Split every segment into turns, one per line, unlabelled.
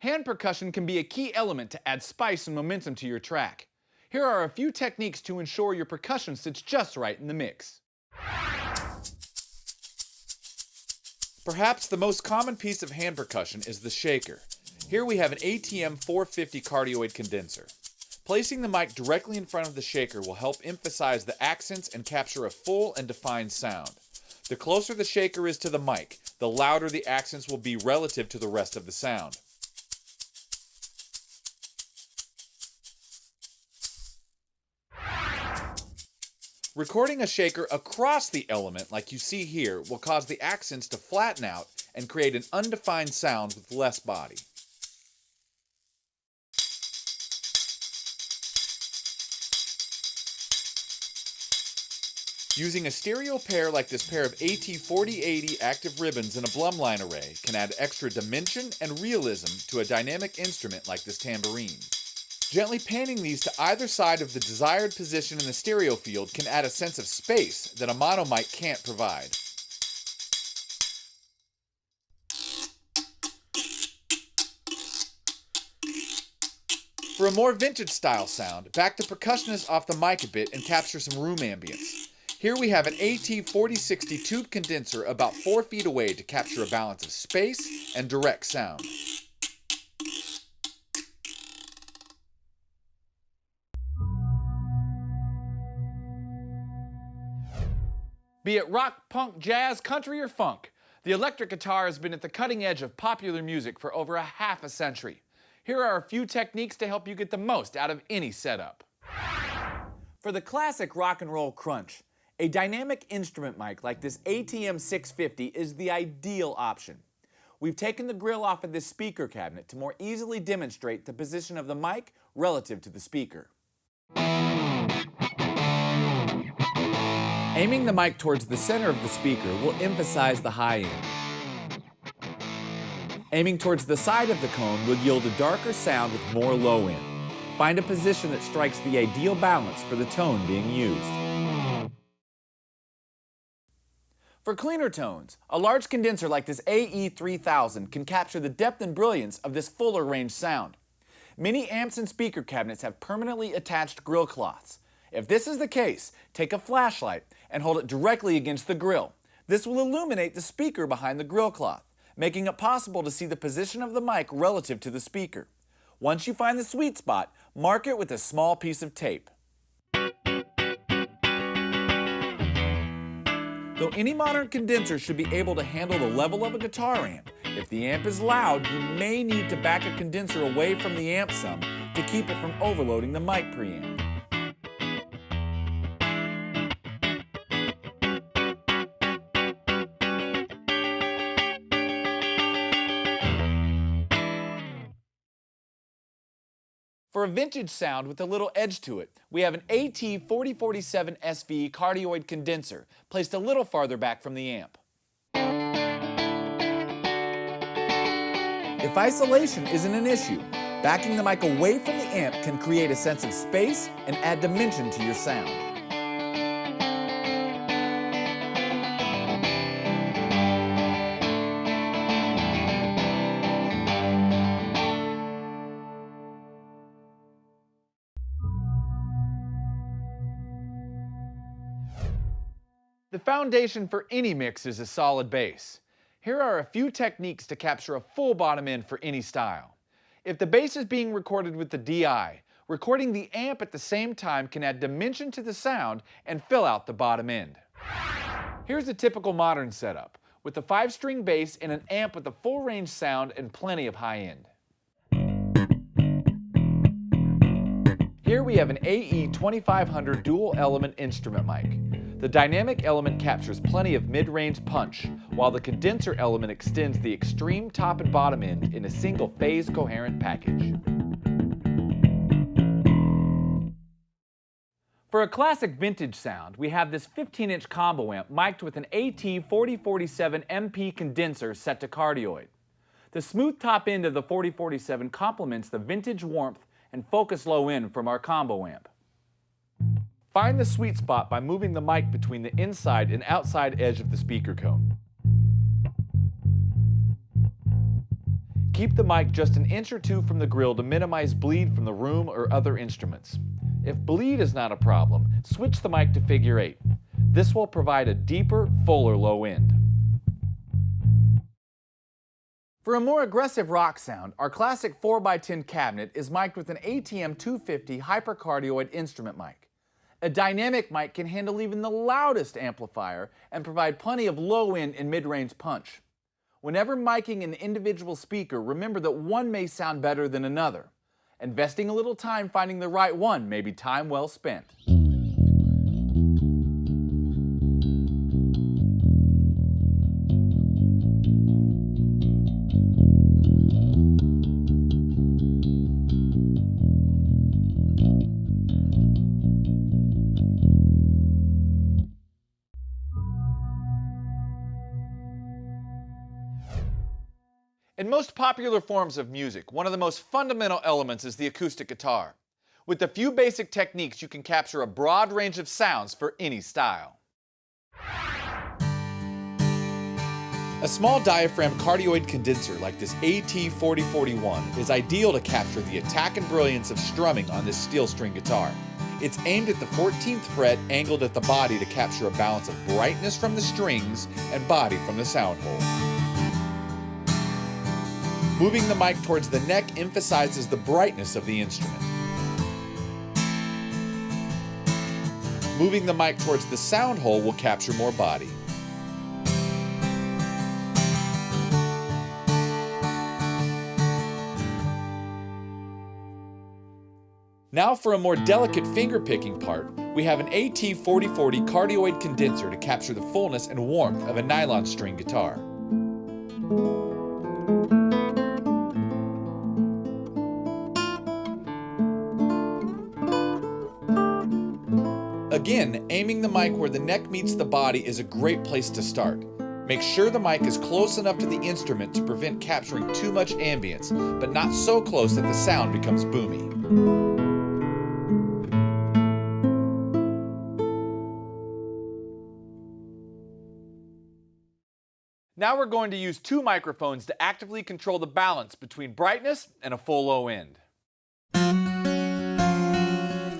Hand percussion can be a key element to add spice and momentum to your track. Here are a few techniques to ensure your percussion sits just right in the mix. Perhaps the most common piece of hand percussion is the shaker. Here we have an ATM 450 cardioid condenser. Placing the mic directly in front of the shaker will help emphasize the accents and capture a full and defined sound. The closer the shaker is to the mic, the louder the accents will be relative to the rest of the sound. Recording a shaker across the element, like you see here, will cause the accents to flatten out and create an undefined sound with less body. Using a stereo pair like this pair of AT4080 active ribbons in a Blumline array can add extra dimension and realism to a dynamic instrument like this tambourine. Gently panning these to either side of the desired position in the stereo field can add a sense of space that a mono mic can't provide. For a more vintage style sound, back the percussionist off the mic a bit and capture some room ambience. Here we have an AT4060 tube condenser about 4 feet away to capture a balance of space and direct sound. Be it rock, punk, jazz, country, or funk, the electric guitar has been at the cutting edge of popular music for over a half a century. Here are a few techniques to help you get the most out of any setup. For the classic rock and roll crunch, a dynamic instrument mic like this ATM 650 is the ideal option. We've taken the grill off of this speaker cabinet to more easily demonstrate the position of the mic relative to the speaker. Aiming the mic towards the center of the speaker will emphasize the high end. Aiming towards the side of the cone will yield a darker sound with more low end. Find a position that strikes the ideal balance for the tone being used. For cleaner tones, a large condenser like this AE3000 can capture the depth and brilliance of this fuller range sound. Many amps and speaker cabinets have permanently attached grill cloths. If this is the case, take a flashlight and hold it directly against the grill. This will illuminate the speaker behind the grill cloth, making it possible to see the position of the mic relative to the speaker. Once you find the sweet spot, mark it with a small piece of tape. Though any modern condenser should be able to handle the level of a guitar amp, if the amp is loud, you may need to back a condenser away from the amp some to keep it from overloading the mic preamp. For a vintage sound with a little edge to it, we have an AT4047 SV cardioid condenser placed a little farther back from the amp. If isolation isn't an issue, backing the mic away from the amp can create a sense of space and add dimension to your sound. The foundation for any mix is a solid bass. Here are a few techniques to capture a full bottom end for any style. If the bass is being recorded with the DI, recording the amp at the same time can add dimension to the sound and fill out the bottom end. Here's a typical modern setup, with a 5-string bass and an amp with a full range sound and plenty of high end. Here we have an AE2500 dual element instrument mic. The dynamic element captures plenty of mid-range punch, while the condenser element extends the extreme top and bottom end in a single phase coherent package. For a classic vintage sound, we have this 15-inch combo amp mic'd with an AT4047 MP condenser set to cardioid. The smooth top end of the 4047 complements the vintage warmth and focus low end from our combo amp. Find the sweet spot by moving the mic between the inside and outside edge of the speaker cone. Keep the mic just an inch or two from the grill to minimize bleed from the room or other instruments. If bleed is not a problem, switch the mic to figure 8. This will provide a deeper, fuller low end. For a more aggressive rock sound, our classic 4x10 cabinet is mic'd with an ATM 250 hypercardioid instrument mic. A dynamic mic can handle even the loudest amplifier and provide plenty of low end and mid-range punch. Whenever miking an individual speaker, remember that one may sound better than another. Investing a little time finding the right one may be time well spent. In most popular forms of music, one of the most fundamental elements is the acoustic guitar. With a few basic techniques, you can capture a broad range of sounds for any style. A small diaphragm cardioid condenser like this AT4041 is ideal to capture the attack and brilliance of strumming on this steel string guitar. It's aimed at the 14th fret, angled at the body to capture a balance of brightness from the strings and body from the sound hole. Moving the mic towards the neck emphasizes the brightness of the instrument. Moving the mic towards the sound hole will capture more body. Now for a more delicate finger-picking part, we have an AT4040 cardioid condenser to capture the fullness and warmth of a nylon string guitar. Again, aiming the mic where the neck meets the body is a great place to start. Make sure the mic is close enough to the instrument to prevent capturing too much ambience, but not so close that the sound becomes boomy. Now we're going to use two microphones to actively control the balance between brightness and a full low end.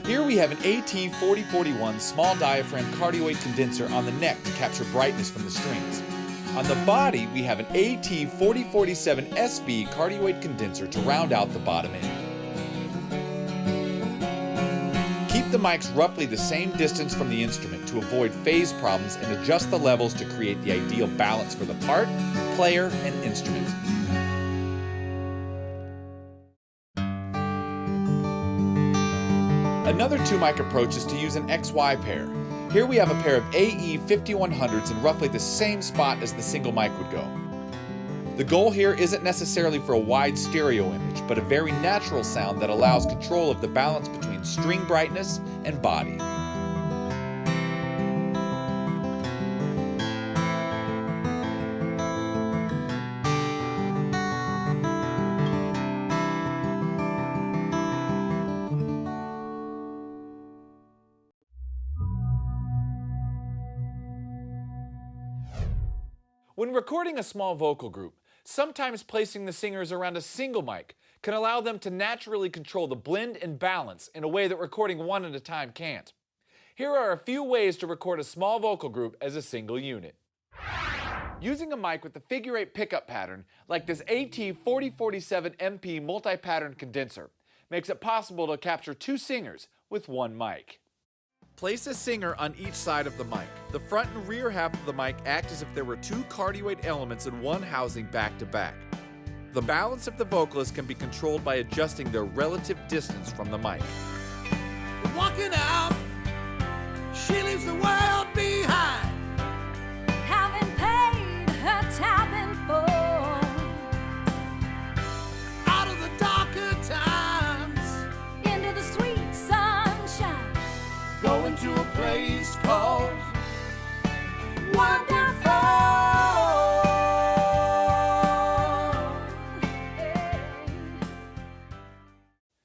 Here we have an AT4041 small diaphragm cardioid condenser on the neck to capture brightness from the strings. On the body, we have an AT4047 SB cardioid condenser to round out the bottom end. Keep the mics roughly the same distance from the instrument to avoid phase problems and adjust the levels to create the ideal balance for the part, player, and instrument. Another two-mic approach is to use an XY pair. Here we have a pair of AE 5100s in roughly the same spot as the single mic would go. The goal here isn't necessarily for a wide stereo image, but a very natural sound that allows control of the balance between string brightness and body. When recording a small vocal group, sometimes placing the singers around a single mic can allow them to naturally control the blend and balance in a way that recording one at a time can't. Here are a few ways to record a small vocal group as a single unit. Using a mic with the figure 8 pickup pattern, like this AT4047 MP multi-pattern condenser, makes it possible to capture two singers with one mic. Place a singer on each side of the mic. The front and rear half of the mic act as if there were two cardioid elements in one housing back to back. The balance of the vocalist can be controlled by adjusting their relative distance from the mic.
Walking out, she leaves the world behind.
Having paid her tab in full.
Out of the darker times,
Into the sweet sunshine.
going to a place called
Wonderful.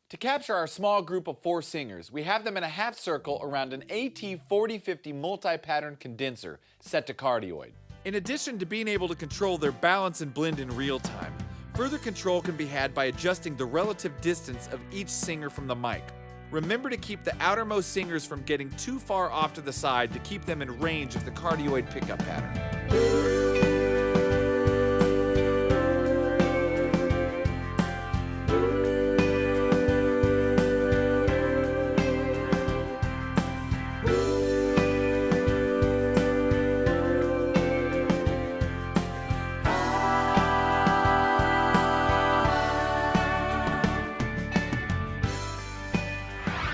To capture our small group of 4 singers, we have them in a half circle around an AT4050 multi-pattern condenser set to cardioid. In addition to being able to control their balance and blend in real time, Further control can be had by adjusting the relative distance of each singer from the mic. Remember to keep the outermost singers from getting too far off to the side to keep them in range of the cardioid pickup pattern.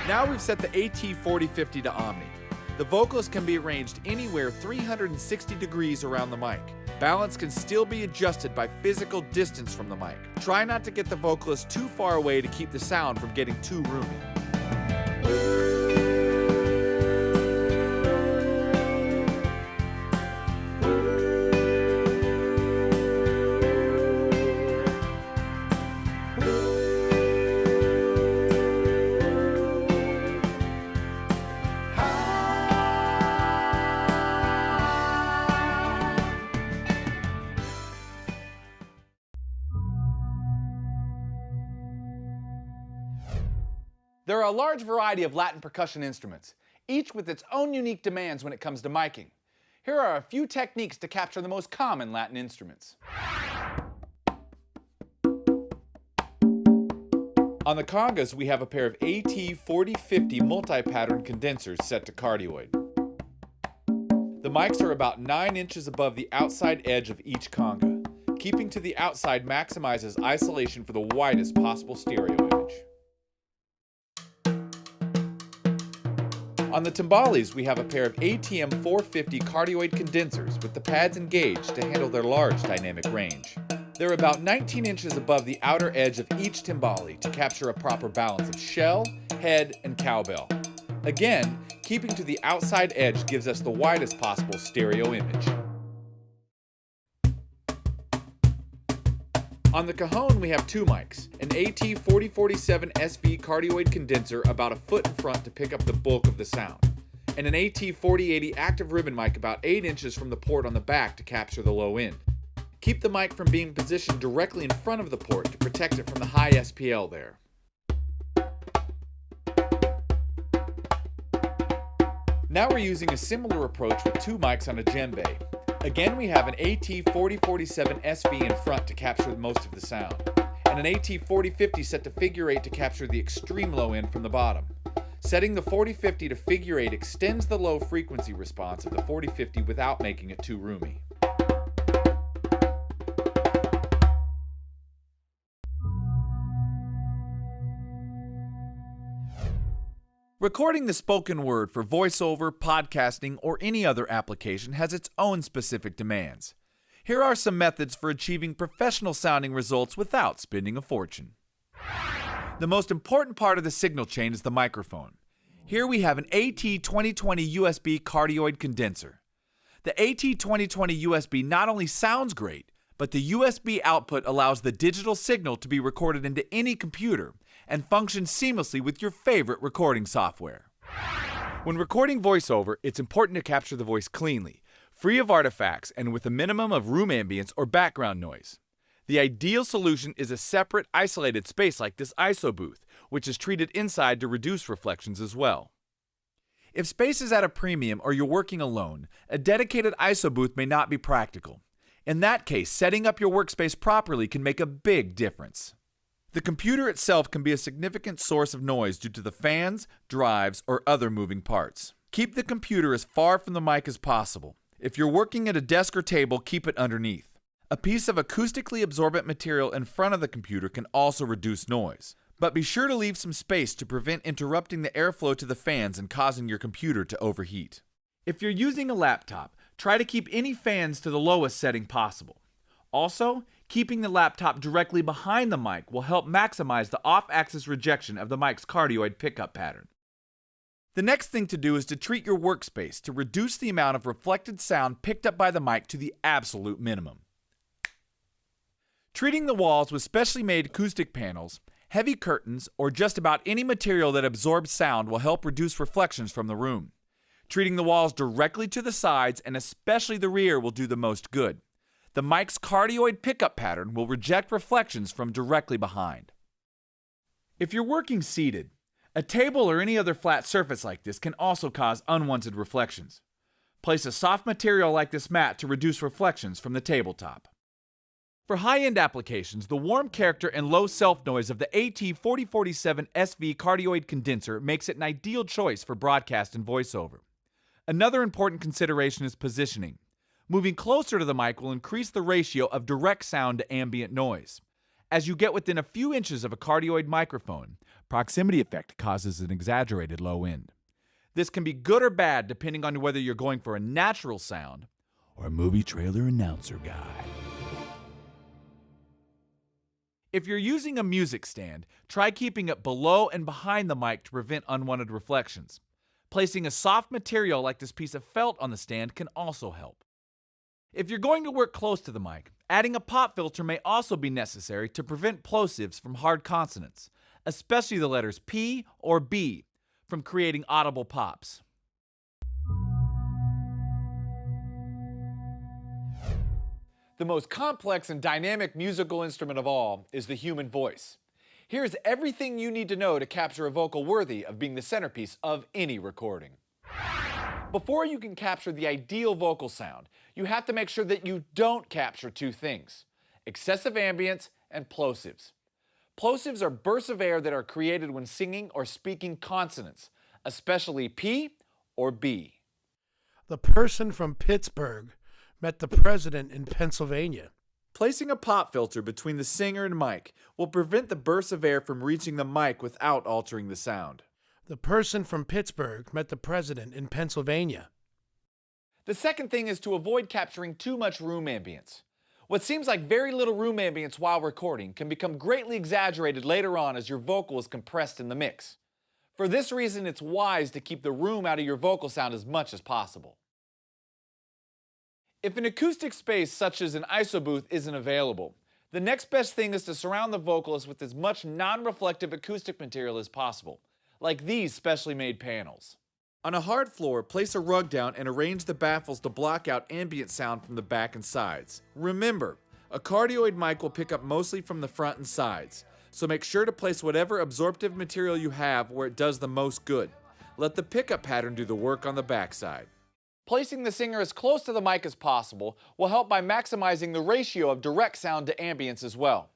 Now we've set the AT4050 to Omni. The vocalist can be arranged anywhere 360 degrees around the mic. Balance can still be adjusted by physical distance from the mic. Try not to get the vocalist too far away to keep the sound from getting too roomy. There are a large variety of Latin percussion instruments, each with its own unique demands when it comes to miking. Here are a few techniques to capture the most common Latin instruments. On the congas, we have a pair of AT4050 multi-pattern condensers set to cardioid. The mics are about 9 inches above the outside edge of each conga. Keeping to the outside maximizes isolation for the widest possible stereo image. On the timbales, we have a pair of ATM450 cardioid condensers with the pads engaged to handle their large dynamic range. They're about 19 inches above the outer edge of each timbale to capture a proper balance of shell, head, and cowbell. Again, keeping to the outside edge gives us the widest possible stereo image. On the cajon, we have two mics, an AT4047 SV cardioid condenser about a foot in front to pick up the bulk of the sound, and an AT4080 active ribbon mic about 8 inches from the port on the back to capture the low end. Keep the mic from being positioned directly in front of the port to protect it from the high SPL there. Now we're using a similar approach with two mics on a djembe. Again, we have an AT4047 SV in front to capture most of the sound, and an AT4050 set to figure 8 to capture the extreme low end from the bottom. Setting the 4050 to figure 8 extends the low frequency response of the 4050 without making it too roomy. Recording the spoken word for voiceover, podcasting, or any other application has its own specific demands. Here are some methods for achieving professional-sounding results without spending a fortune. The most important part of the signal chain is the microphone. Here we have an AT2020 USB cardioid condenser. The AT2020 USB not only sounds great, but the USB output allows the digital signal to be recorded into any computer and functions seamlessly with your favorite recording software. When recording voiceover, it's important to capture the voice cleanly, free of artifacts, and with a minimum of room ambience or background noise. The ideal solution is a separate, isolated space like this ISO booth, which is treated inside to reduce reflections as well. If space is at a premium or you're working alone, a dedicated ISO booth may not be practical. In that case, setting up your workspace properly can make a big difference. The computer itself can be a significant source of noise due to the fans, drives, or other moving parts. Keep the computer as far from the mic as possible. If you're working at a desk or table, keep it underneath. A piece of acoustically absorbent material in front of the computer can also reduce noise. But be sure to leave some space to prevent interrupting the airflow to the fans and causing your computer to overheat. If you're using a laptop, try to keep any fans to the lowest setting possible. Also, keeping the laptop directly behind the mic will help maximize the off-axis rejection of the mic's cardioid pickup pattern. The next thing to do is to treat your workspace to reduce the amount of reflected sound picked up by the mic to the absolute minimum. Treating the walls with specially made acoustic panels, heavy curtains, or just about any material that absorbs sound will help reduce reflections from the room. Treating the walls directly to the sides and especially the rear will do the most good. The mic's cardioid pickup pattern will reject reflections from directly behind. If you're working seated, a table or any other flat surface like this can also cause unwanted reflections. Place a soft material like this mat to reduce reflections from the tabletop. For high-end applications, the warm character and low self-noise of the AT4047 SV cardioid condenser makes it an ideal choice for broadcast and voiceover. Another important consideration is positioning. Moving closer to the mic will increase the ratio of direct sound to ambient noise. As you get within a few inches of a cardioid microphone, proximity effect causes an exaggerated low end. This can be good or bad depending on whether you're going for a natural sound or a movie trailer announcer guy. If you're using a music stand, try keeping it below and behind the mic to prevent unwanted reflections. Placing a soft material like this piece of felt on the stand can also help. If you're going to work close to the mic, adding a pop filter may also be necessary to prevent plosives from hard consonants, especially the letters P or B, from creating audible pops. The most complex and dynamic musical instrument of all is the human voice. Here's everything you need to know to capture a vocal worthy of being the centerpiece of any recording. Before you can capture the ideal vocal sound, you have to make sure that you don't capture two things: excessive ambience and plosives. Plosives are bursts of air that are created when singing or speaking consonants, especially P or B.
The person from Pittsburgh met the president in Pennsylvania.
Placing a pop filter between the singer and mic will prevent the bursts of air from reaching the mic without altering the sound.
The person from Pittsburgh met the president in Pennsylvania.
The second thing is to avoid capturing too much room ambience. What seems like very little room ambience while recording can become greatly exaggerated later on as your vocal is compressed in the mix. For this reason, it's wise to keep the room out of your vocal sound as much as possible. If an acoustic space such as an iso booth isn't available, the next best thing is to surround the vocalist with as much non-reflective acoustic material as possible, like these specially made panels. On a hard floor, place a rug down and arrange the baffles to block out ambient sound from the back and sides. Remember, a cardioid mic will pick up mostly from the front and sides, so make sure to place whatever absorptive material you have where it does the most good. Let the pickup pattern do the work on the backside. Placing the singer as close to the mic as possible will help by maximizing the ratio of direct sound to ambience as well.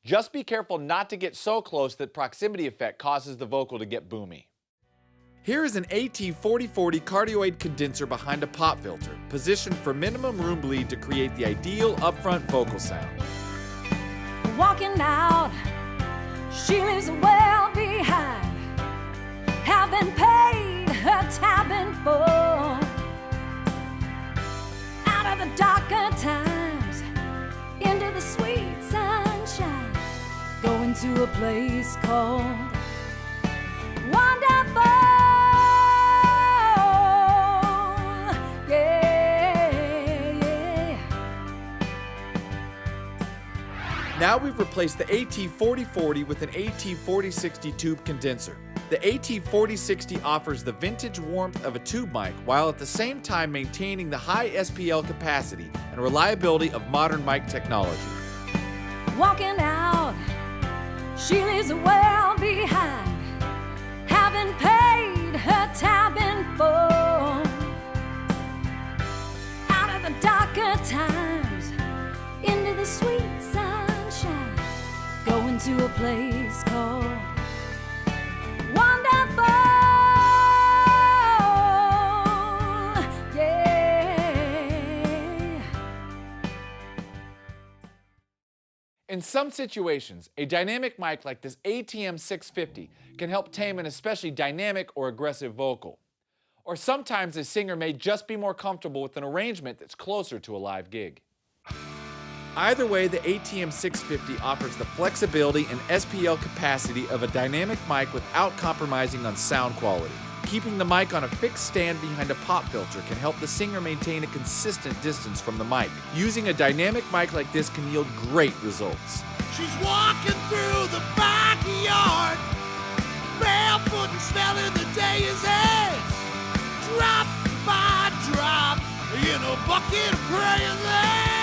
Just be careful not to get so close that proximity effect causes the vocal to get boomy. Here is an AT4040 cardioid condenser behind a pop filter, positioned for minimum room bleed to create the ideal upfront vocal sound.
Walking out, she leaves well behind, having paid her tab in full. Out of the darker times, into the sweet sunshine, going to a place called Wonderful.
Now we've replaced the AT4040 with an AT4060 tube condenser. The AT4060 offers the vintage warmth of a tube mic while at the same time maintaining the high SPL capacity and reliability of modern mic technology.
Walking out, she leaves well behind, having paid her tab in full. Out of the darker times, into the sweet sunshine, going to a place called Wonderful. Yeah.
In some situations, a dynamic mic like this ATM 650 can help tame an especially dynamic or aggressive vocal. Or sometimes a singer may just be more comfortable with an arrangement that's closer to a live gig. Either way, the ATM 650 offers the flexibility and SPL capacity of a dynamic mic without compromising on sound quality. Keeping the mic on a fixed stand behind a pop filter can help the singer maintain a consistent distance from the mic. Using a dynamic mic like this can yield great results.
She's walking through the backyard, barefoot and smelling the day's edge, drop by drop in a bucket of praying lead.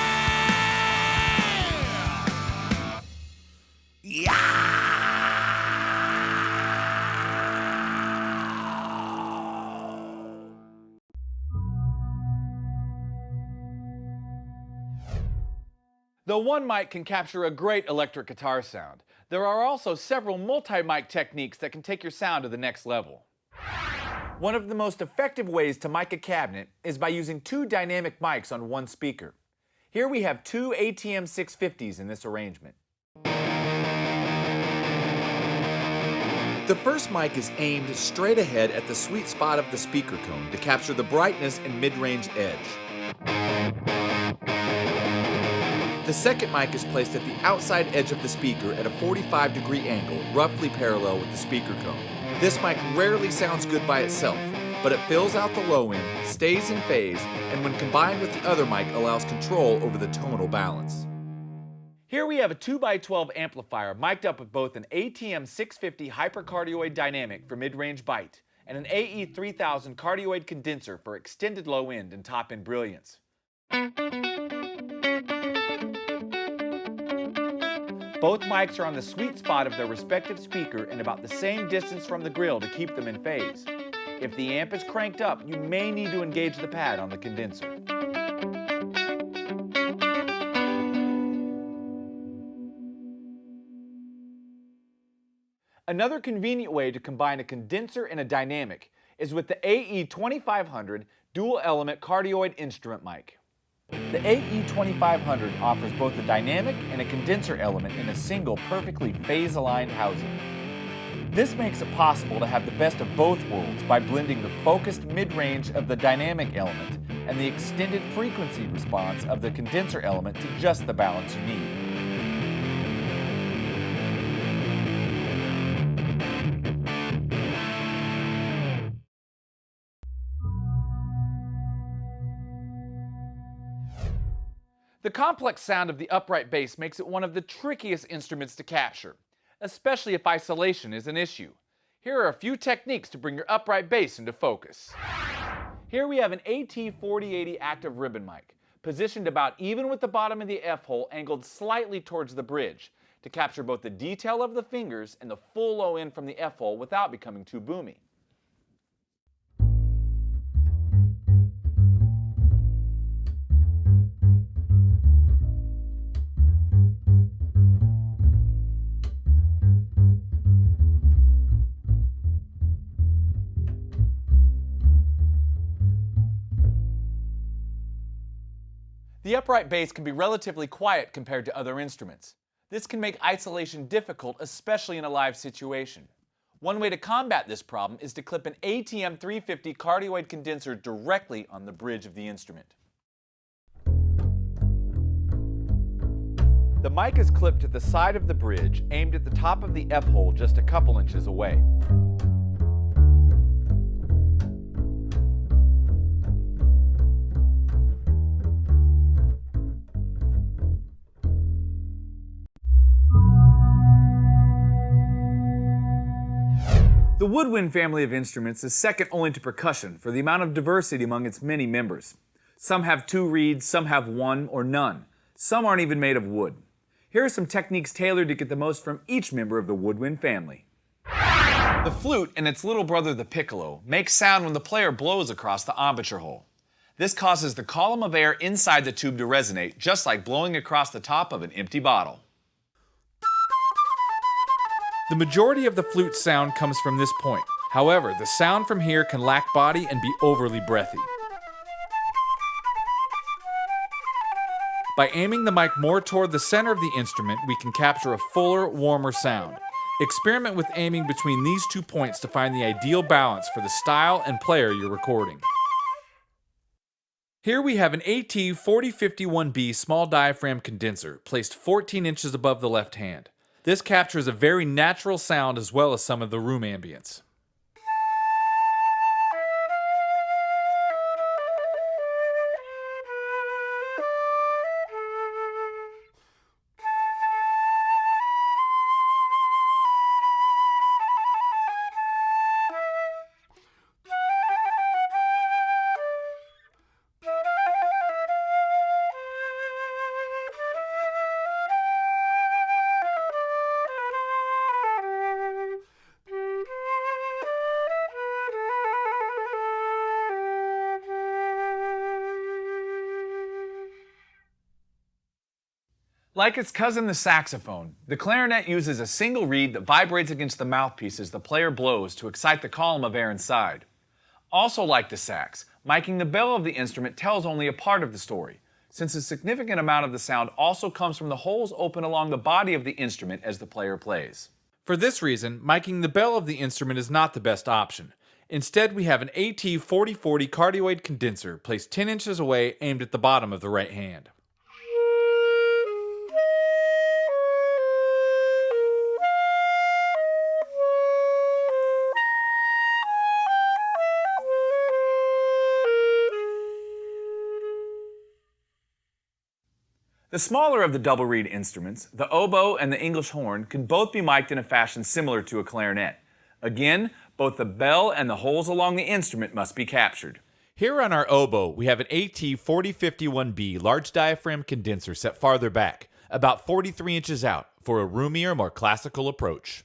Though one mic can capture a great electric guitar sound, there are also several multi-mic techniques that can take your sound to the next level. One of the most effective ways to mic a cabinet is by using two dynamic mics on one speaker. Here we have two ATM 650s in this arrangement. The first mic is aimed straight ahead at the sweet spot of the speaker cone to capture the brightness and mid-range edge. The second mic is placed at the outside edge of the speaker at a 45-degree angle, roughly parallel with the speaker cone. This mic rarely sounds good by itself, but it fills out the low end, stays in phase, and when combined with the other mic allows control over the tonal balance. Here we have a 2x12 amplifier mic'd up with both an ATM 650 hypercardioid dynamic for mid-range bite and an AE 3000 cardioid condenser for extended low end and top end brilliance. Both mics are on the sweet spot of their respective speaker and about the same distance from the grill to keep them in phase. If the amp is cranked up, you may need to engage the pad on the condenser. Another convenient way to combine a condenser and a dynamic is with the AE 2500 dual element cardioid instrument mic. The AE 2500 offers both a dynamic and a condenser element in a single perfectly phase-aligned housing. This makes it possible to have the best of both worlds by blending the focused mid-range of the dynamic element and the extended frequency response of the condenser element to just the balance you need. The complex sound of the upright bass makes it one of the trickiest instruments to capture, especially if isolation is an issue. Here are a few techniques to bring your upright bass into focus. Here we have an AT4080 active ribbon mic, positioned about even with the bottom of the F-hole angled slightly towards the bridge, to capture both the detail of the fingers and the full low end from the F-hole without becoming too boomy. The upright bass can be relatively quiet compared to other instruments. This can make isolation difficult, especially in a live situation. One way to combat this problem is to clip an ATM 350 cardioid condenser directly on the bridge of the instrument. The mic is clipped to the side of the bridge, aimed at the top of the F-hole just a couple inches away. The woodwind family of instruments is second only to percussion for the amount of diversity among its many members. Some have two reeds, some have one or none. Some aren't even made of wood. Here are some techniques tailored to get the most from each member of the woodwind family. The flute and its little brother the piccolo make sound when the player blows across the embouchure hole. This causes the column of air inside the tube to resonate, just like blowing across the top of an empty bottle. The majority of the flute sound comes from this point. However, the sound from here can lack body and be overly breathy. By aiming the mic more toward the center of the instrument, we can capture a fuller, warmer sound. Experiment with aiming between these 2 points to find the ideal balance for the style and player you're recording. Here we have an AT 4051B small diaphragm condenser placed 14 inches above the left hand. This captures a very natural sound as well as some of the room ambience. Like its cousin, the saxophone, the clarinet uses a single reed that vibrates against the mouthpiece as the player blows to excite the column of air inside. Also like the sax, miking the bell of the instrument tells only a part of the story, since a significant amount of the sound also comes from the holes open along the body of the instrument as the player plays. For this reason, miking the bell of the instrument is not the best option. Instead, we have an AT4040 cardioid condenser placed 10 inches away, aimed at the bottom of the right hand. The smaller of the double reed instruments, the oboe and the English horn, can both be mic'd in a fashion similar to a clarinet. Again, both the bell and the holes along the instrument must be captured. Here on our oboe, we have an AT4051B large diaphragm condenser set farther back, about 43 inches out, for a roomier, more classical approach.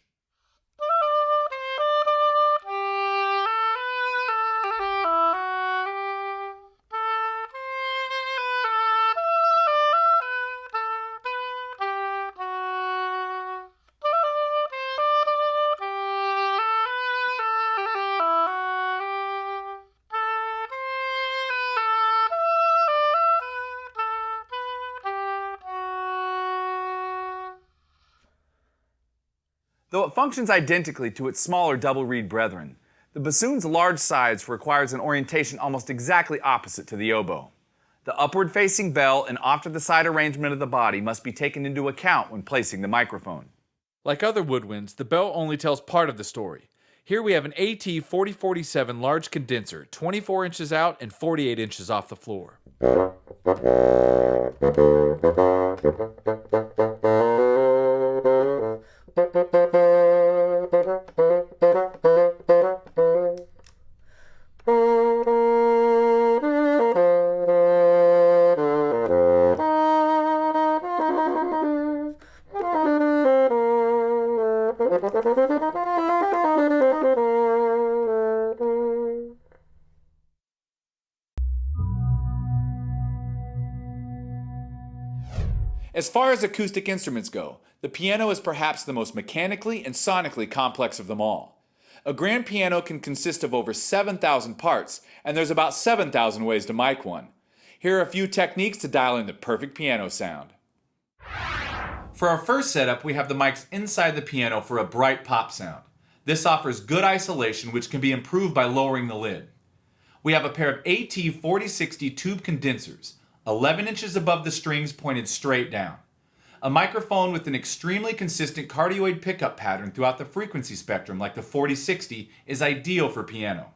Though it functions identically to its smaller double reed brethren, the bassoon's large size requires an orientation almost exactly opposite to the oboe. The upward-facing bell and off-to-the-side arrangement of the body must be taken into account when placing the microphone. Like other woodwinds, the bell only tells part of the story. Here we have an AT4047 large condenser, 24 inches out and 48 inches off the floor. As far as acoustic instruments go, the piano is perhaps the most mechanically and sonically complex of them all. A grand piano can consist of over 7,000 parts, and there's about 7,000 ways to mic one. Here are a few techniques to dial in the perfect piano sound. For our first setup, we have the mics inside the piano for a bright pop sound. This offers good isolation, which can be improved by lowering the lid. We have a pair of AT4060 tube condensers, 11 inches above the strings pointed straight down. A microphone with an extremely consistent cardioid pickup pattern throughout the frequency spectrum like the 4060 is ideal for piano.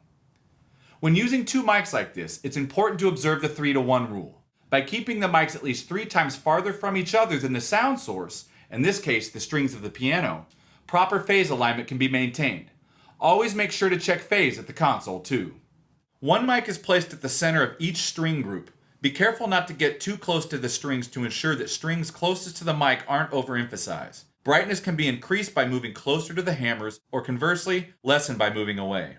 When using two mics like this, it's important to observe the 3-to-1 rule. By keeping the mics at least 3 times farther from each other than the sound source, in this case the strings of the piano, proper phase alignment can be maintained. Always make sure to check phase at the console too. One mic is placed at the center of each string group. Be careful not to get too close to the strings to ensure that strings closest to the mic aren't overemphasized. Brightness can be increased by moving closer to the hammers, or conversely, lessened by moving away.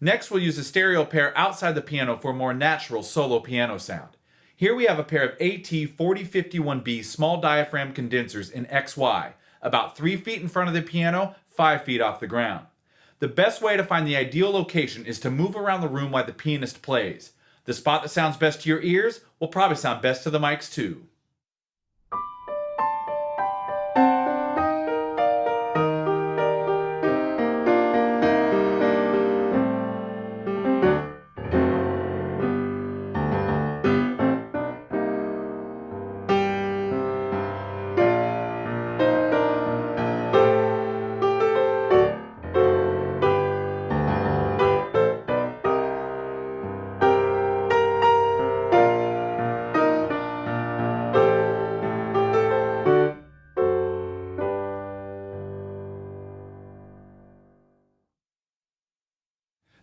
Next, we'll use a stereo pair outside the piano for a more natural solo piano sound. Here we have a pair of AT4051B small diaphragm condensers in XY, about 3 feet in front of the piano, 5 feet off the ground. The best way to find the ideal location is to move around the room while the pianist plays. The spot that sounds best to your ears will probably sound best to the mics too.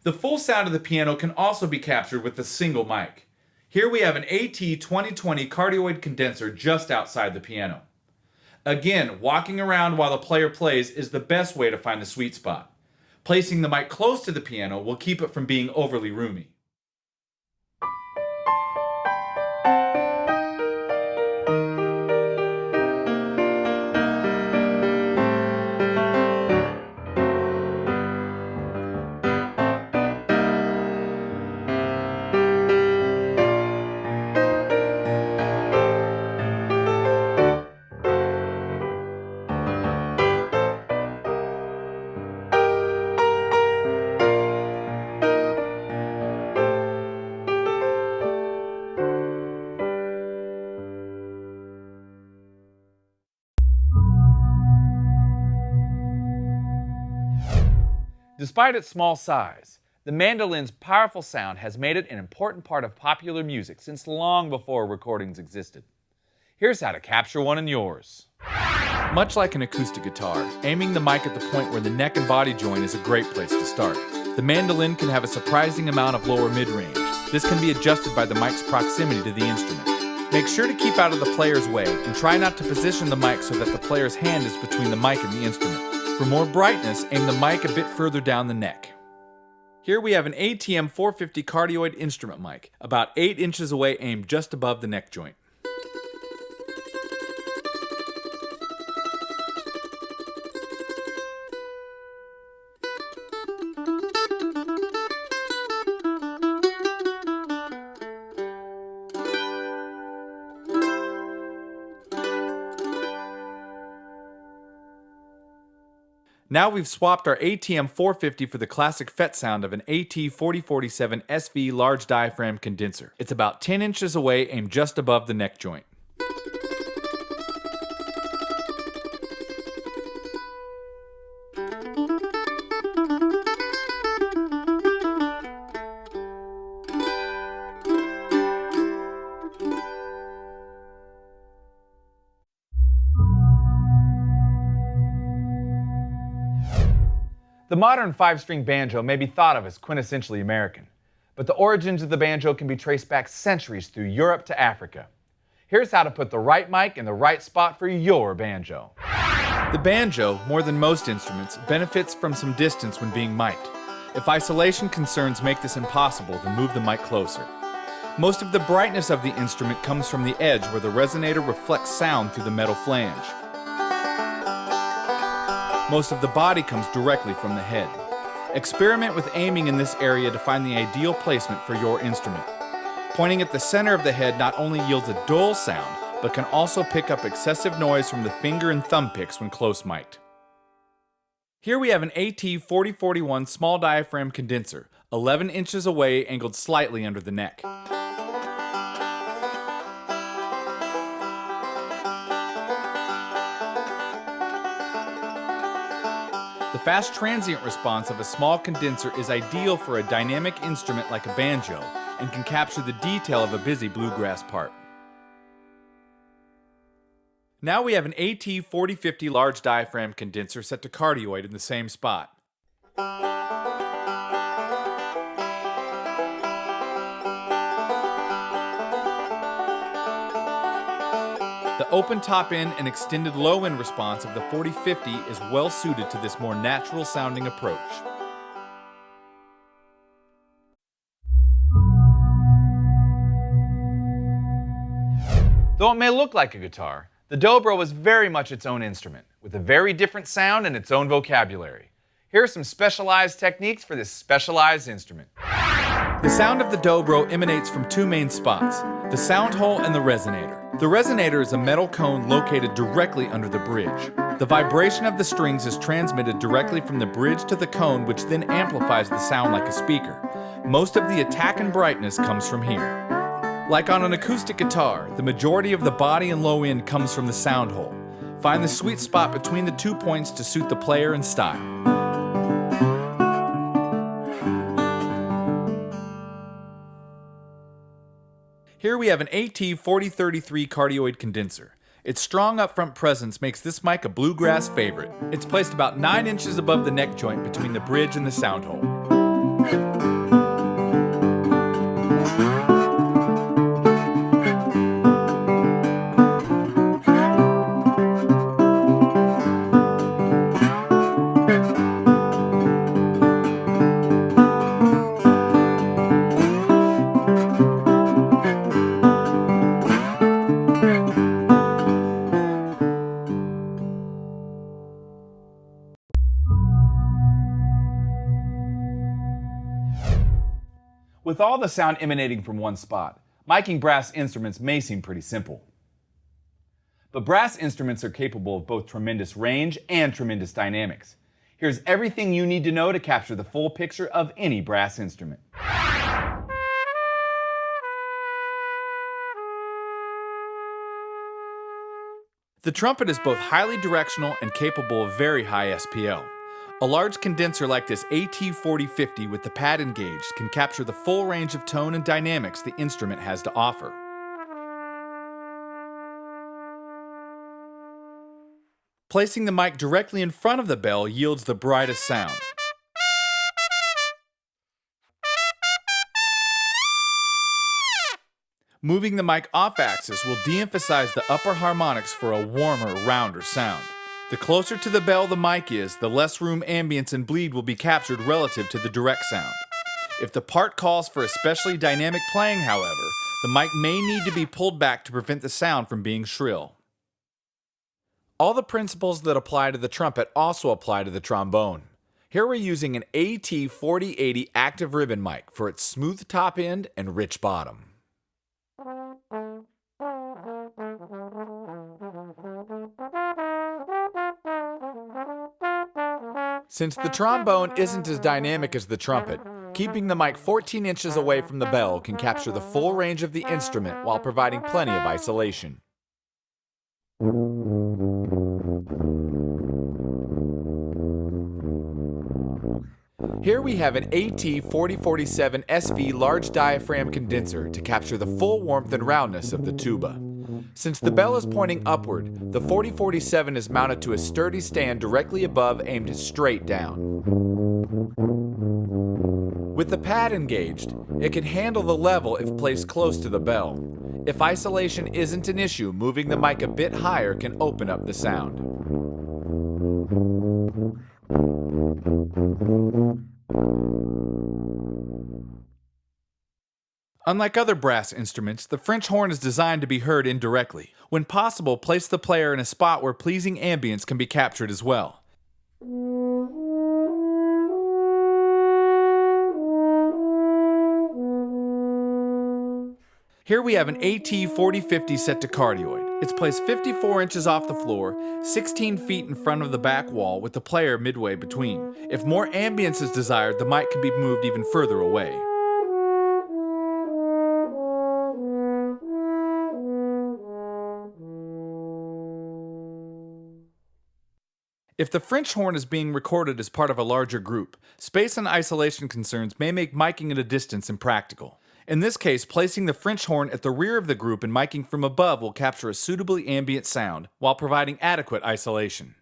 The full sound of the piano can also be captured with a single mic. Here we have an AT2020 cardioid condenser just outside the piano. Again, walking around while the player plays is the best way to find the sweet spot. Placing the mic close to the piano will keep it from being overly roomy. Despite its small size, the mandolin's powerful sound has made it an important part of popular music since long before recordings existed. Here's how to capture one in yours. Much like an acoustic guitar, aiming the mic at the point where the neck and body join is a great place to start. The mandolin can have a surprising amount of lower mid-range. This can be adjusted by the mic's proximity to the instrument. Make sure to keep out of the player's way and try not to position the mic so that the player's hand is between the mic and the instrument. For more brightness, aim the mic a bit further down the neck. Here we have an ATM 450 cardioid instrument mic, about 8 inches away, aimed just above the neck joint. Now we've swapped our ATM 450 for the classic FET sound of an AT4047 SV large diaphragm condenser. It's about 10 inches away, aimed just above the neck joint. The modern 5-string banjo may be thought of as quintessentially American, but the origins of the banjo can be traced back centuries through Europe to Africa. Here's how to put the right mic in the right spot for your banjo. The banjo, more than most instruments, benefits from some distance when being mic'd. If isolation concerns make this impossible, then move the mic closer. Most of the brightness of the instrument comes from the edge where the resonator reflects sound through the metal flange. Most of the body comes directly from the head. Experiment with aiming in this area to find the ideal placement for your instrument. Pointing at the center of the head not only yields a dull sound, but can also pick up excessive noise from the finger and thumb picks when close mic'd. Here we have an AT4041 small diaphragm condenser, 11 inches away, angled slightly under the neck. The fast transient response of a small condenser is ideal for a dynamic instrument like a banjo and can capture the detail of a busy bluegrass part. Now we have an AT4050 large diaphragm condenser set to cardioid in the same spot. The open top end and extended low end response of the 4050 is well suited to this more natural sounding approach. Though it may look like a guitar, the dobro is very much its own instrument, with a very different sound and its own vocabulary. Here are some specialized techniques for this specialized instrument. The sound of the dobro emanates from two main spots, the sound hole and the resonator. The resonator is a metal cone located directly under the bridge. The vibration of the strings is transmitted directly from the bridge to the cone, which then amplifies the sound like a speaker. Most of the attack and brightness comes from here. Like on an acoustic guitar, the majority of the body and low end comes from the sound hole. Find the sweet spot between the 2 points to suit the player and style. Here we have an AT4033 cardioid condenser. Its strong upfront presence makes this mic a bluegrass favorite. It's placed about 9 inches above the neck joint between the bridge and the sound hole. With all the sound emanating from one spot, miking brass instruments may seem pretty simple. But brass instruments are capable of both tremendous range and tremendous dynamics. Here's everything you need to know to capture the full picture of any brass instrument.
The trumpet is both highly directional and capable of very high SPL. A large condenser like this AT4050 with the pad engaged can capture the full range of tone and dynamics the instrument has to offer. Placing the mic directly in front of the bell yields the brightest sound. Moving the mic off axis will de-emphasize the upper harmonics for a warmer, rounder sound. The closer to the bell the mic is, the less room ambience and bleed will be captured relative to the direct sound. If the part calls for especially dynamic playing, however, the mic may need to be pulled back to prevent the sound from being shrill. All the principles that apply to the trumpet also apply to the trombone. Here we're using an AT4080 active ribbon mic for its smooth top end and rich bottom. Since the trombone isn't as dynamic as the trumpet, keeping the mic 14 inches away from the bell can capture the full range of the instrument while providing plenty of isolation. Here we have an AT4047 SV large diaphragm condenser to capture the full warmth and roundness of the tuba. Since the bell is pointing upward, the 4047 is mounted to a sturdy stand directly above aimed straight down. With the pad engaged, it can handle the level if placed close to the bell. If isolation isn't an issue, moving the mic a bit higher can open up the sound. Unlike other brass instruments, the French horn is designed to be heard indirectly. When possible, place the player in a spot where pleasing ambience can be captured as well. Here we have an AT4050 set to cardioid. It's placed 54 inches off the floor, 16 feet in front of the back wall with the player midway between. If more ambience is desired, the mic can be moved even further away. If the French horn is being recorded as part of a larger group, space and isolation concerns may make miking at a distance impractical. In this case, placing the French horn at the rear of the group and miking from above will capture a suitably ambient sound while providing adequate isolation.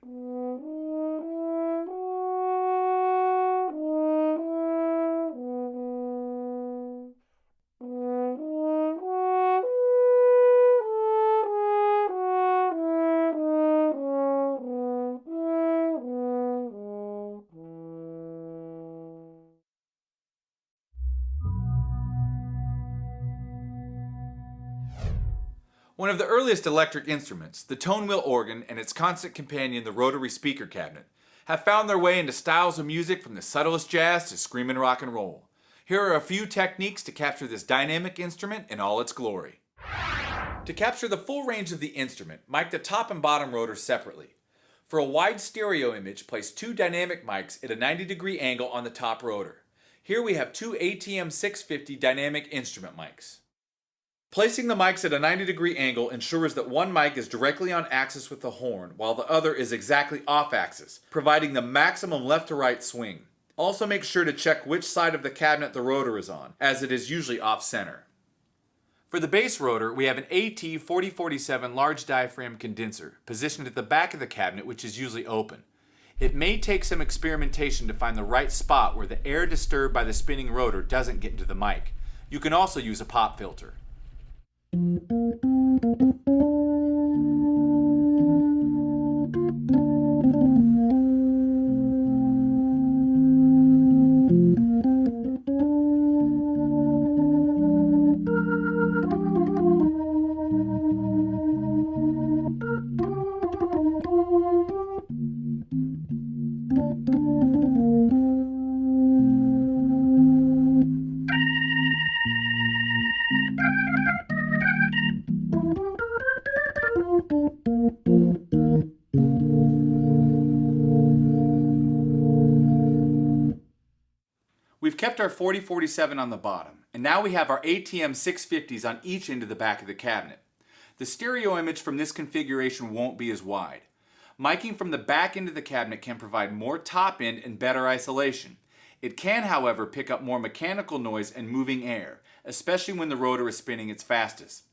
One of the earliest electric instruments, the tone wheel organ and its constant companion, the rotary speaker cabinet, have found their way into styles of music from the subtlest jazz to screaming rock and roll. Here are a few techniques to capture this dynamic instrument in all its glory. To capture the full range of the instrument, mic the top and bottom rotors separately. For a wide stereo image, place two dynamic mics at a 90-degree angle on the top rotor. Here we have two ATM 650 dynamic instrument mics. Placing the mics at a 90-degree angle ensures that one mic is directly on axis with the horn, while the other is exactly off axis, providing the maximum left to right swing. Also make sure to check which side of the cabinet the rotor is on, as it is usually off center. For the bass rotor, we have an AT4047 large diaphragm condenser, positioned at the back of the cabinet, which is usually open. It may take some experimentation to find the right spot where the air disturbed by the spinning rotor doesn't get into the mic. You can also use a pop filter. kept our 4047 on the bottom, and now we have our ATM 650s on each end of the back of the cabinet. The stereo image from this configuration won't be as wide. Miking from the back end of the cabinet can provide more top end and better isolation. It can, however, pick up more mechanical noise and moving air, especially when the rotor is spinning its fastest.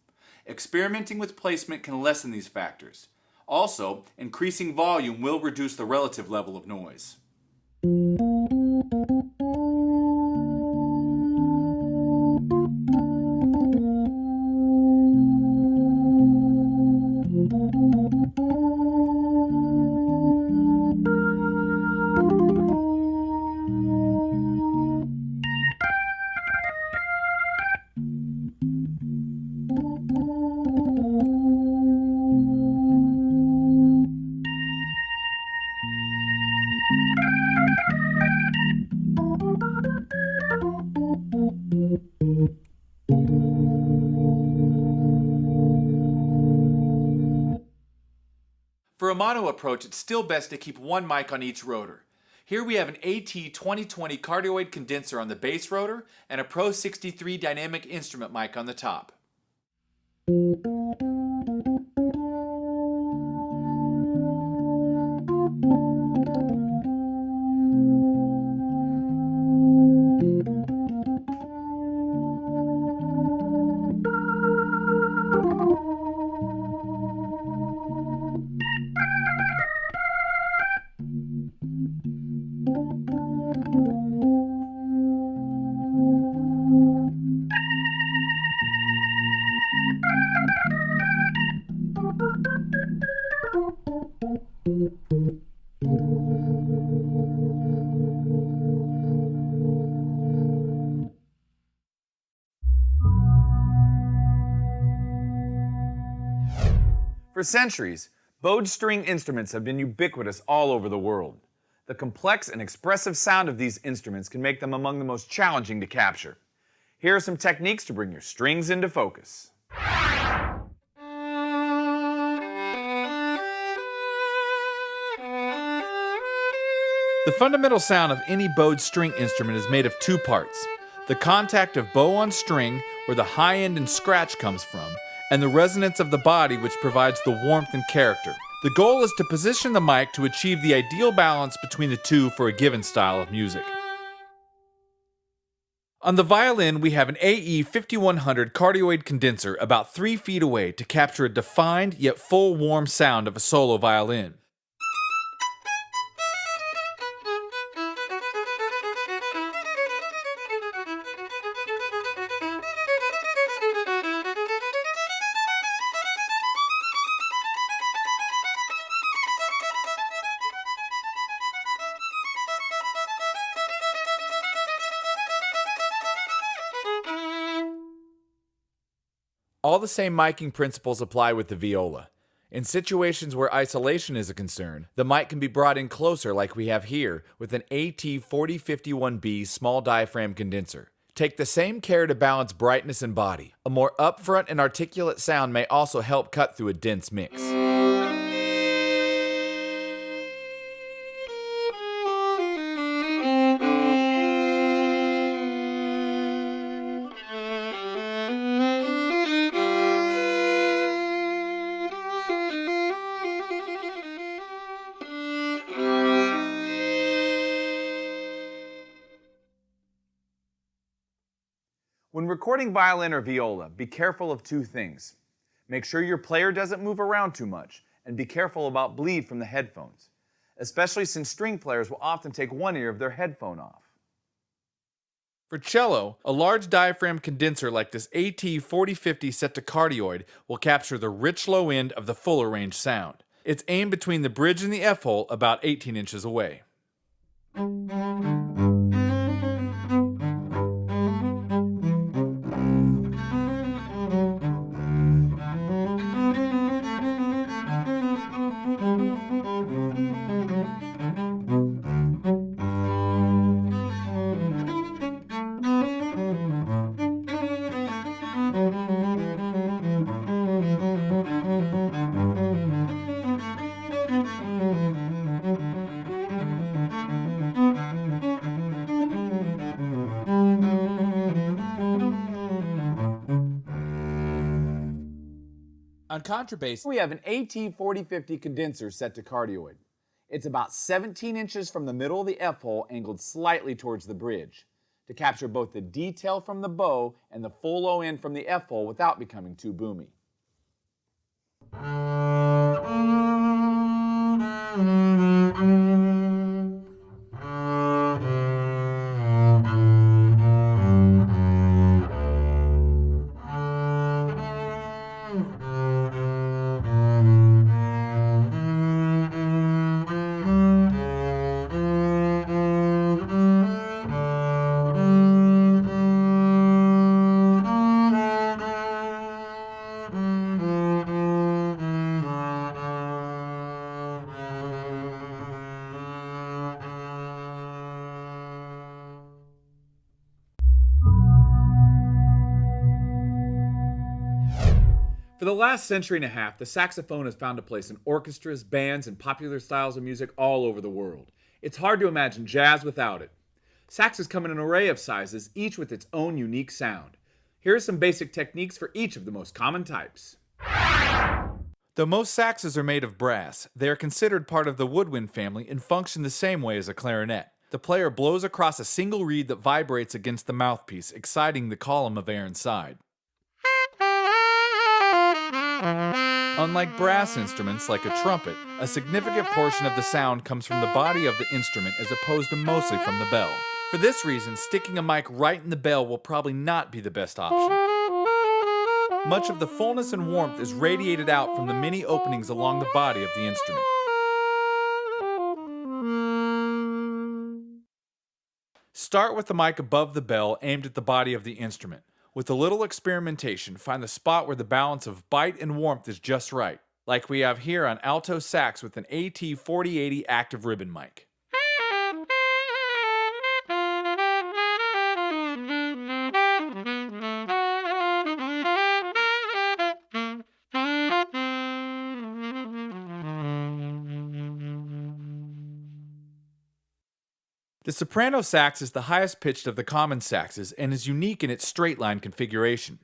Experimenting with placement can lessen these factors. Also, increasing volume will reduce the relative level of noise. For a mono approach, it's still best to keep one mic on each rotor. Here we have an AT2020 cardioid condenser on the base rotor and a Pro 63 dynamic instrument mic on the top. For centuries, bowed string instruments have been ubiquitous all over the world. The complex and expressive sound of these instruments can make them among the most challenging to capture. Here are some techniques to bring your strings into focus. The fundamental sound of any bowed string instrument is made of two parts: the contact of bow on string, where the high end and scratch comes from, and the resonance of the body, which provides the warmth and character. The goal is to position the mic to achieve the ideal balance between the two for a given style of music. On the violin, we have an AE 5100 cardioid condenser about 3 feet away to capture a defined yet full warm sound of a solo violin. All the same miking principles apply with the viola. In situations where isolation is a concern, the mic can be brought in closer like we have here with an AT4051B small diaphragm condenser. Take the same care to balance brightness and body. A more upfront and articulate sound may also help cut through a dense mix. When recording violin or viola, be careful of two things. Make sure your player doesn't move around too much, and be careful about bleed from the headphones, especially since string players will often take one ear of their headphone off. For cello, a large diaphragm condenser like this AT4050 set to cardioid will capture the rich low end of the fuller range sound. It's aimed between the bridge and the F-hole about 18 inches away.
On contrabass, we have an AT4050 condenser set to cardioid. It's about 17 inches from the middle of the F-hole, angled slightly towards the bridge, to capture both the detail from the bow and the full low end from the F-hole without becoming too boomy. For the last century and a half, the saxophone has found a place in orchestras, bands, and popular styles of music all over the world. It's hard to imagine jazz without it. Saxes come in an array of sizes, each with its own unique sound. Here are some basic techniques for each of the most common types.
Though most saxes are made of brass, they are considered part of the woodwind family and function the same way as a clarinet. The player blows across a single reed that vibrates against the mouthpiece, exciting the column of air inside. Unlike brass instruments like a trumpet, a significant portion of the sound comes from the body of the instrument as opposed to mostly from the bell. For this reason, sticking a mic right in the bell will probably not be the best option. Much of the fullness and warmth is radiated out from the many openings along the body of the instrument. Start with the mic above the bell aimed at the body of the instrument. With a little experimentation, find the spot where the balance of bite and warmth is just right, like we have here on alto sax with an AT4080 active ribbon mic. The soprano sax is the highest pitched of the common saxes and is unique in its straight line configuration.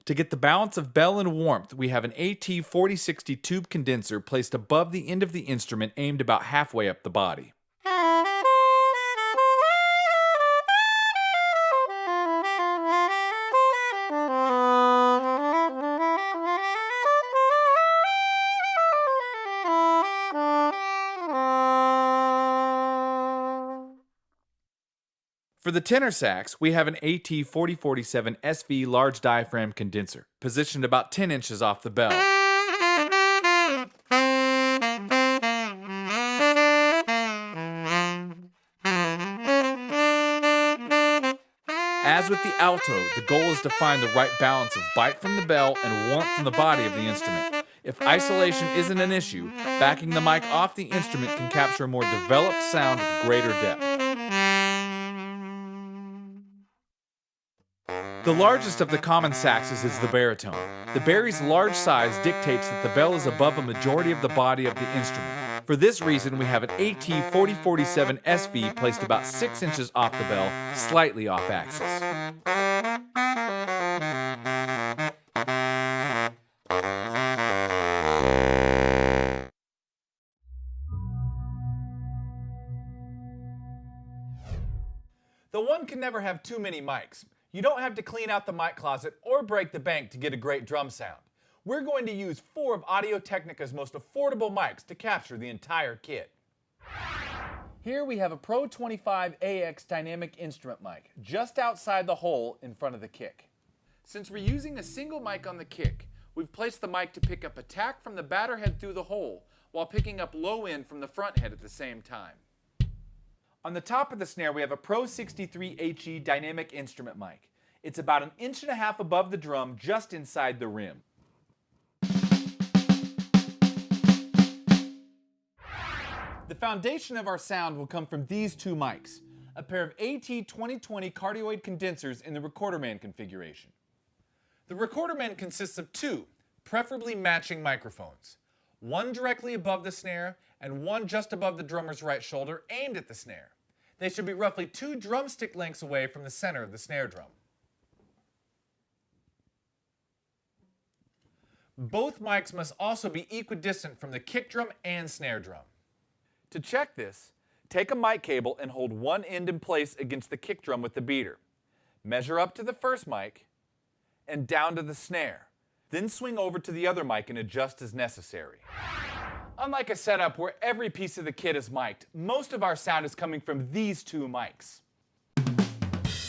To get the balance of bell and warmth, we have an AT4060 tube condenser placed above the end of the instrument aimed about halfway up the body. For the tenor sax, we have an AT4047 SV large diaphragm condenser, positioned about 10 inches off the bell. As with the alto, the goal is to find the right balance of bite from the bell and warmth from the body of the instrument. If isolation isn't an issue, backing the mic off the instrument can capture a more developed sound with greater depth. The largest of the common saxes is the baritone. The bary's large size dictates that the bell is above a majority of the body of the instrument. For this reason, we have an AT4047 SV placed about 6 inches off the bell, slightly off axis.
Though one can never have too many mics, you don't have to clean out the mic closet or break the bank to get a great drum sound. We're going to use 4 of Audio-Technica's most affordable mics to capture the entire kit. Here we have a Pro 25AX dynamic instrument mic, just outside the hole in front of the kick. Since we're using a single mic on the kick, we've placed the mic to pick up attack from the batter head through the hole, while picking up low end from the front head at the same time. On the top of the snare, we have a Pro 63HE dynamic instrument mic. It's about 1.5 inches above the drum, just inside the rim. The foundation of our sound will come from these 2 mics, a pair of AT2020 cardioid condensers in the Recorderman configuration. The Recorderman consists of 2, preferably matching microphones, one directly above the snare and one just above the drummer's right shoulder aimed at the snare. They should be roughly 2 drumstick lengths away from the center of the snare drum. Both mics must also be equidistant from the kick drum and snare drum. To check this, take a mic cable and hold one end in place against the kick drum with the beater. Measure up to the first mic and down to the snare. Then swing over to the other mic and adjust as necessary. Unlike a setup where every piece of the kit is mic'd, most of our sound is coming from these two mics.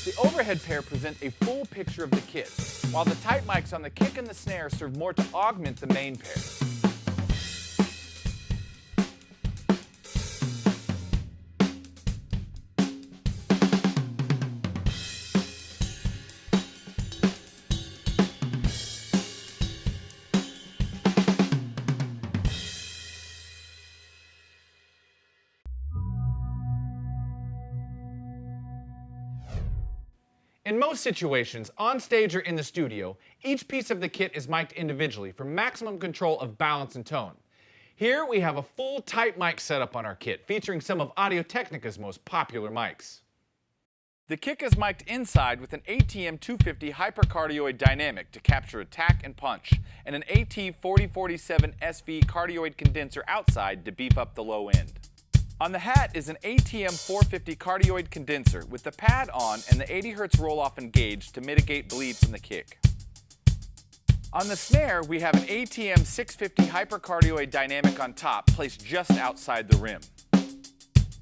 The overhead pair present a full picture of the kit, while the tight mics on the kick and the snare serve more to augment the main pair. In most situations, on stage or in the studio, each piece of the kit is mic'd individually for maximum control of balance and tone. Here we have a full tight mic setup on our kit, featuring some of Audio-Technica's most popular mics. The kick is mic'd inside with an ATM 250 hypercardioid dynamic to capture attack and punch, and an AT 4047 SV cardioid condenser outside to beef up the low end. On the hat is an ATM 450 cardioid condenser with the pad on and the 80 Hz roll-off engaged to mitigate bleed from the kick. On the snare, we have an ATM 650 hypercardioid dynamic on top placed just outside the rim.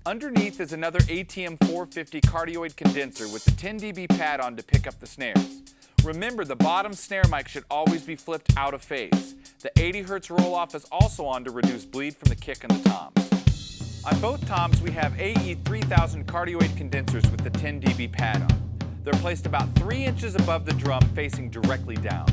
Underneath is another ATM 450 cardioid condenser with the 10 dB pad on to pick up the snares. Remember, the bottom snare mic should always be flipped out of phase. The 80 Hz roll-off is also on to reduce bleed from the kick and the toms. On both toms, we have AE 3000 cardioid condensers with the 10 dB pad on. They're placed about 3 inches above the drum, facing directly down.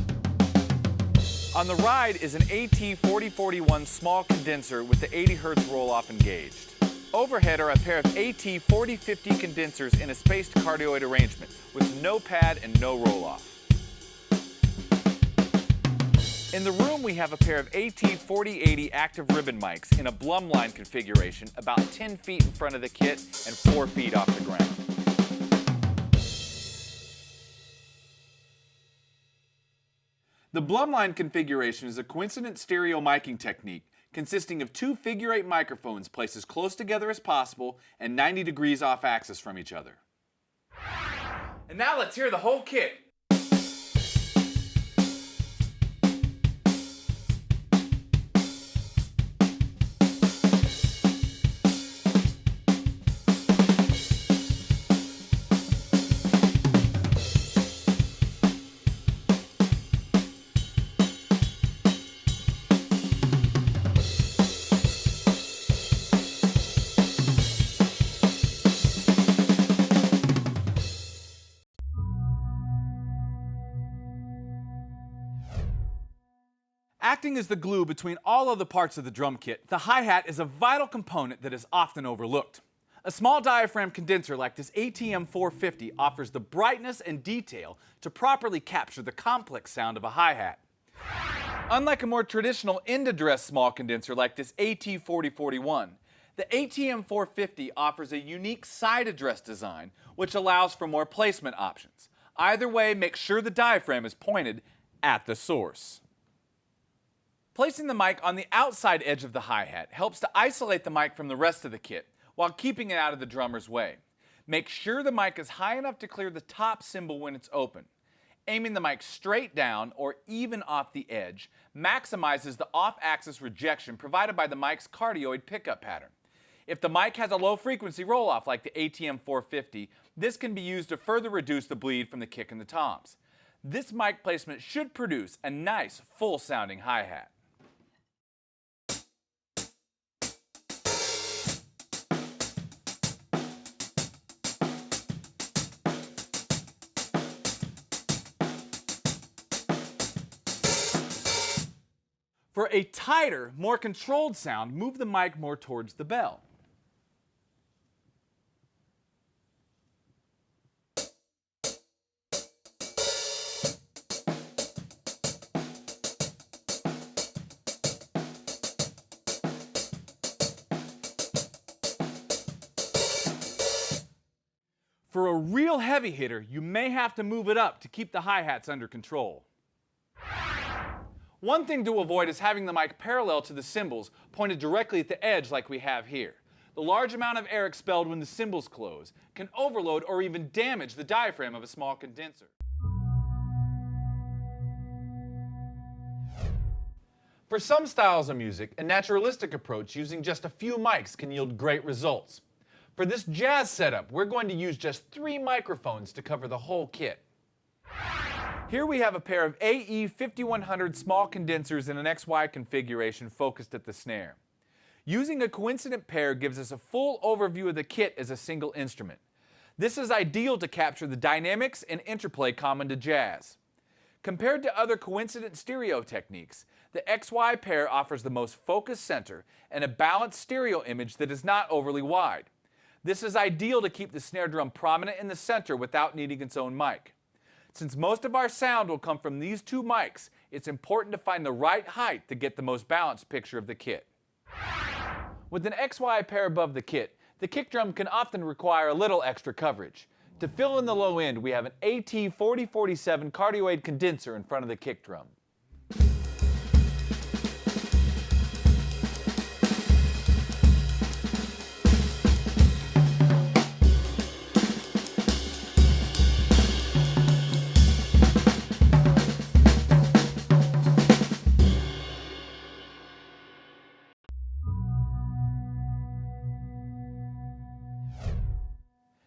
On the ride is an AT 4041 small condenser with the 80 Hz roll-off engaged. Overhead are a pair of AT 4050 condensers in a spaced cardioid arrangement with no pad and no roll-off. In the room, we have a pair of AT 4080 active ribbon mics in a Blum line configuration about 10 feet in front of the kit and 4 feet off the ground. The Blum line configuration is a coincident stereo miking technique consisting of 2 figure-8 microphones placed as close together as possible and 90 degrees off axis from each other. And now let's hear the whole kit. Acting as the glue between all other parts of the drum kit, the hi-hat is a vital component that is often overlooked. A small diaphragm condenser like this ATM 450 offers the brightness and detail to properly capture the complex sound of a hi-hat. Unlike a more traditional end-address small condenser like this AT 4041, the ATM 450 offers a unique side address design which allows for more placement options. Either way, make sure the diaphragm is pointed at the source. Placing the mic on the outside edge of the hi-hat helps to isolate the mic from the rest of the kit while keeping it out of the drummer's way. Make sure the mic is high enough to clear the top cymbal when it's open. Aiming the mic straight down or even off the edge maximizes the off-axis rejection provided by the mic's cardioid pickup pattern. If the mic has a low-frequency roll-off like the ATM 450, this can be used to further reduce the bleed from the kick and the toms. This mic placement should produce a nice, full-sounding hi-hat. For a tighter, more controlled sound, move the mic more towards the bell. For a real heavy hitter, you may have to move it up to keep the hi-hats under control. One thing to avoid is having the mic parallel to the cymbals, pointed directly at the edge like we have here. The large amount of air expelled when the cymbals close can overload or even damage the diaphragm of a small condenser. For some styles of music, a naturalistic approach using just a few mics can yield great results. For this jazz setup, we're going to use just 3 microphones to cover the whole kit. Here we have a pair of AE 5100 small condensers in an XY configuration focused at the snare. Using a coincident pair gives us a full overview of the kit as a single instrument. This is ideal to capture the dynamics and interplay common to jazz. Compared to other coincident stereo techniques, the XY pair offers the most focused center and a balanced stereo image that is not overly wide. This is ideal to keep the snare drum prominent in the center without needing its own mic. Since most of our sound will come from these 2 mics, it's important to find the right height to get the most balanced picture of the kit. With an XY pair above the kit, the kick drum can often require a little extra coverage. To fill in the low end, we have an AT 4047 cardioid condenser in front of the kick drum.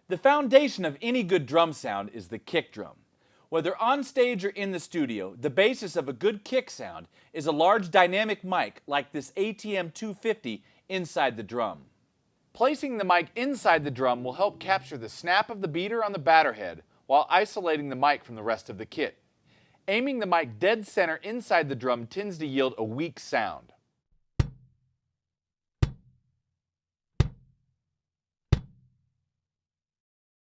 The foundation of any good drum sound is the kick drum. Whether on stage or in the studio, the basis of a good kick sound is a large dynamic mic like this ATM 250 inside the drum. Placing the mic inside the drum will help capture the snap of the beater on the batter head while isolating the mic from the rest of the kit. Aiming the mic dead center inside the drum tends to yield a weak sound.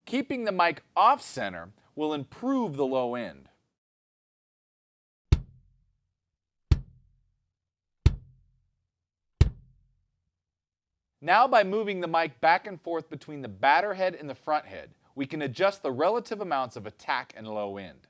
Keeping the mic off-center will improve the low end. Now, by moving the mic back and forth between the batter head and the front head, we can adjust the relative amounts of attack and low end.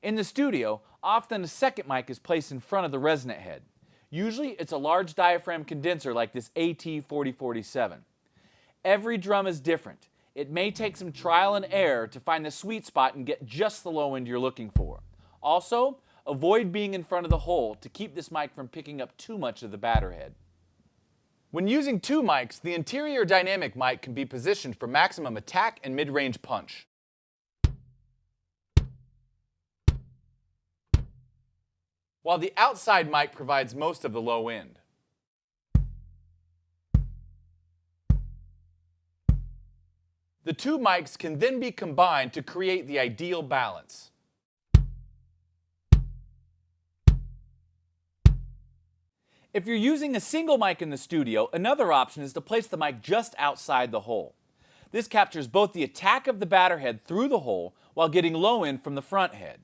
In the studio, often a second mic is placed in front of the resonant head. Usually it's a large diaphragm condenser like this AT 4047. Every drum is different. It may take some trial and error to find the sweet spot and get just the low end you're looking for. Also, avoid being in front of the hole to keep this mic from picking up too much of the batter head. When using 2 mics, the interior dynamic mic can be positioned for maximum attack and mid-range punch. While the outside mic provides most of the low end. The 2 mics can then be combined to create the ideal balance. If you're using a single mic in the studio, another option is to place the mic just outside the hole. This captures both the attack of the batter head through the hole while getting low end from the front head.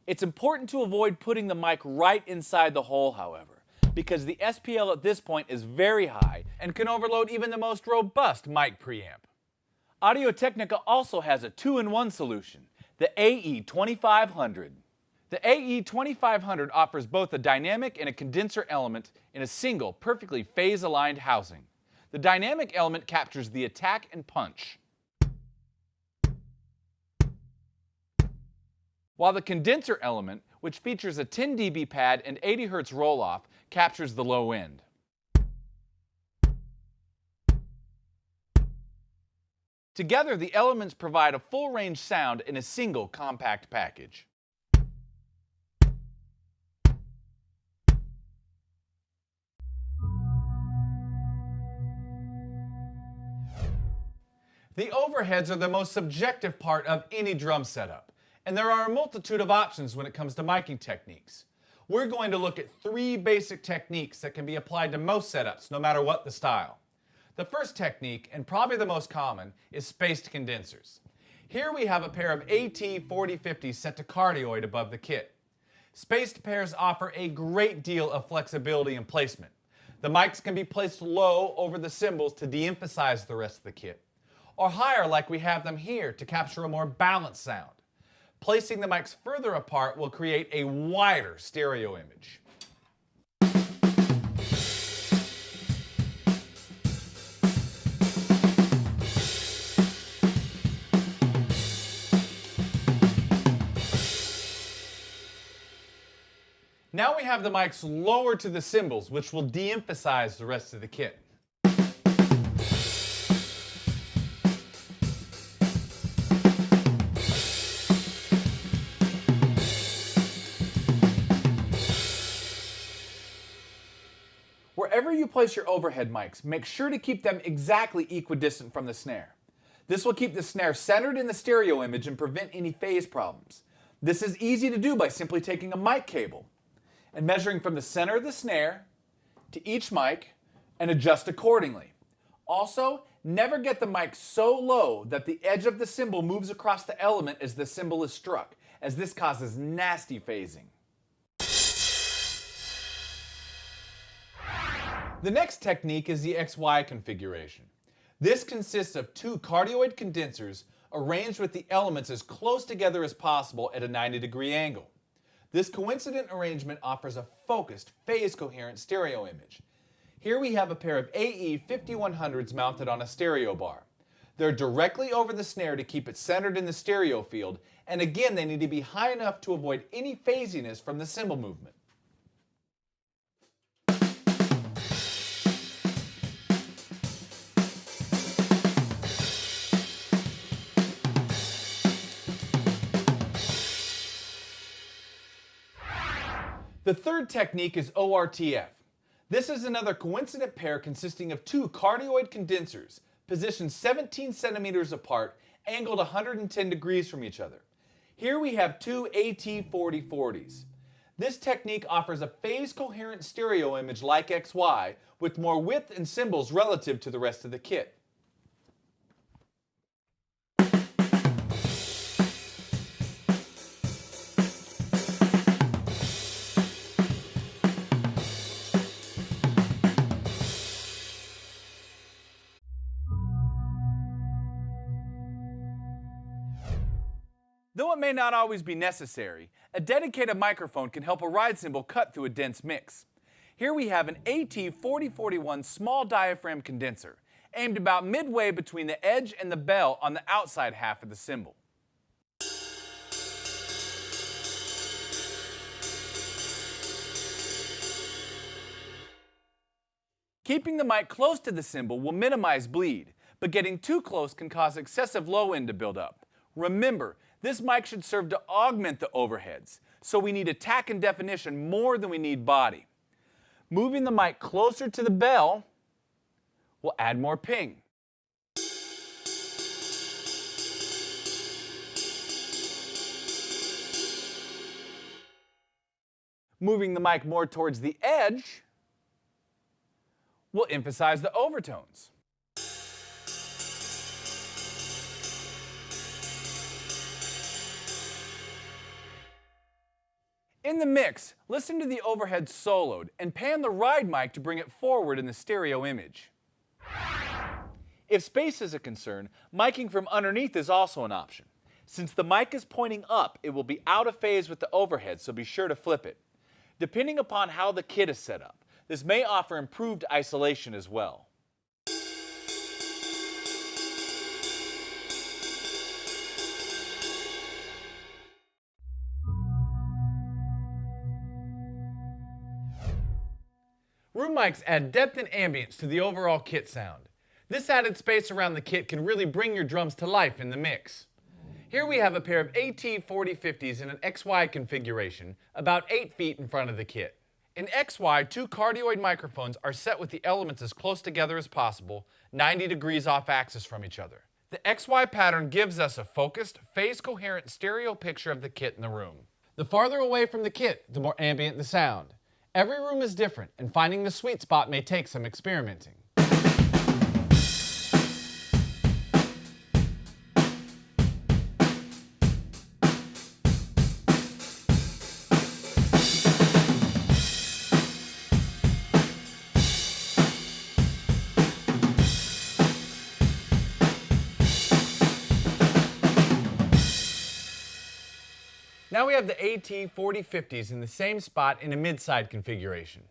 It's important to avoid putting the mic right inside the hole, however, because the SPL at this point is very high and can overload even the most robust mic preamp. Audio Technica also has a 2-in-1 solution, the AE 2500. The AE 2500 offers both a dynamic and a condenser element in a single, perfectly phase-aligned housing. The dynamic element captures the attack and punch, while the condenser element, which features a 10 dB pad and 80 Hz roll-off, captures the low end. Together, the elements provide a full-range sound in a single compact package. The overheads are the most subjective part of any drum setup, and there are a multitude of options when it comes to miking techniques. We're going to look at 3 basic techniques that can be applied to most setups, no matter what the style. The first technique, and probably the most common, is spaced condensers. Here we have a pair of AT 4050s set to cardioid above the kit. Spaced pairs offer a great deal of flexibility in placement, The mics can be placed low over the cymbals to de-emphasize the rest of the kit, or higher like we have them here to capture a more balanced sound. Placing the mics further apart will create a wider stereo image. Now we have the mics lower to the cymbals, which will de-emphasize the rest of the kit. Wherever you place your overhead mics, make sure to keep them exactly equidistant from the snare. This will keep the snare centered in the stereo image and prevent any phase problems. This is easy to do by simply taking a mic cable and measuring from the center of the snare to each mic and adjust accordingly. Also, never get the mic so low that the edge of the cymbal moves across the element as the cymbal is struck, as this causes nasty phasing. The next technique is the XY configuration. This consists of two cardioid condensers arranged with the elements as close together as possible at a 90-degree angle. This coincident arrangement offers a focused, phase-coherent stereo image. Here we have a pair of AE 5100s mounted on a stereo bar. They're directly over the snare to keep it centered in the stereo field, and again they need to be high enough to avoid any phasiness from the cymbal movement. The third technique is ORTF. This is another coincident pair consisting of two cardioid condensers positioned 17 centimeters apart, angled 110 degrees from each other. Here we have two AT4040s. This technique offers a phase-coherent stereo image like XY with more width and cymbals relative to the rest of the kit. Though it may not always be necessary, a dedicated microphone can help a ride cymbal cut through a dense mix. Here we have an AT4041 small diaphragm condenser, aimed about midway between the edge and the bell on the outside half of the cymbal. Keeping the mic close to the cymbal will minimize bleed, but getting too close can cause excessive low end to build up. Remember, this mic should serve to augment the overheads, so we need attack and definition more than we need body. Moving the mic closer to the bell will add more ping. Moving the mic more towards the edge will emphasize the overtones. In the mix, listen to the overhead soloed and pan the ride mic to bring it forward in the stereo image. If space is a concern, miking from underneath is also an option. Since the mic is pointing up, it will be out of phase with the overhead, so be sure to flip it. Depending upon how the kit is set up, this may offer improved isolation as well. Room mics add depth and ambience to the overall kit sound. This added space around the kit can really bring your drums to life in the mix. Here we have a pair of AT4050s in an XY configuration, about 8 feet in front of the kit. In XY, two cardioid microphones are set with the elements as close together as possible, 90 degrees off axis from each other. The XY pattern gives us a focused, phase-coherent stereo picture of the kit in the room. The farther away from the kit, the more ambient the sound. Every room is different, and finding the sweet spot may take some experimenting. Now we have the AT4050s in the same spot in a mid-side configuration.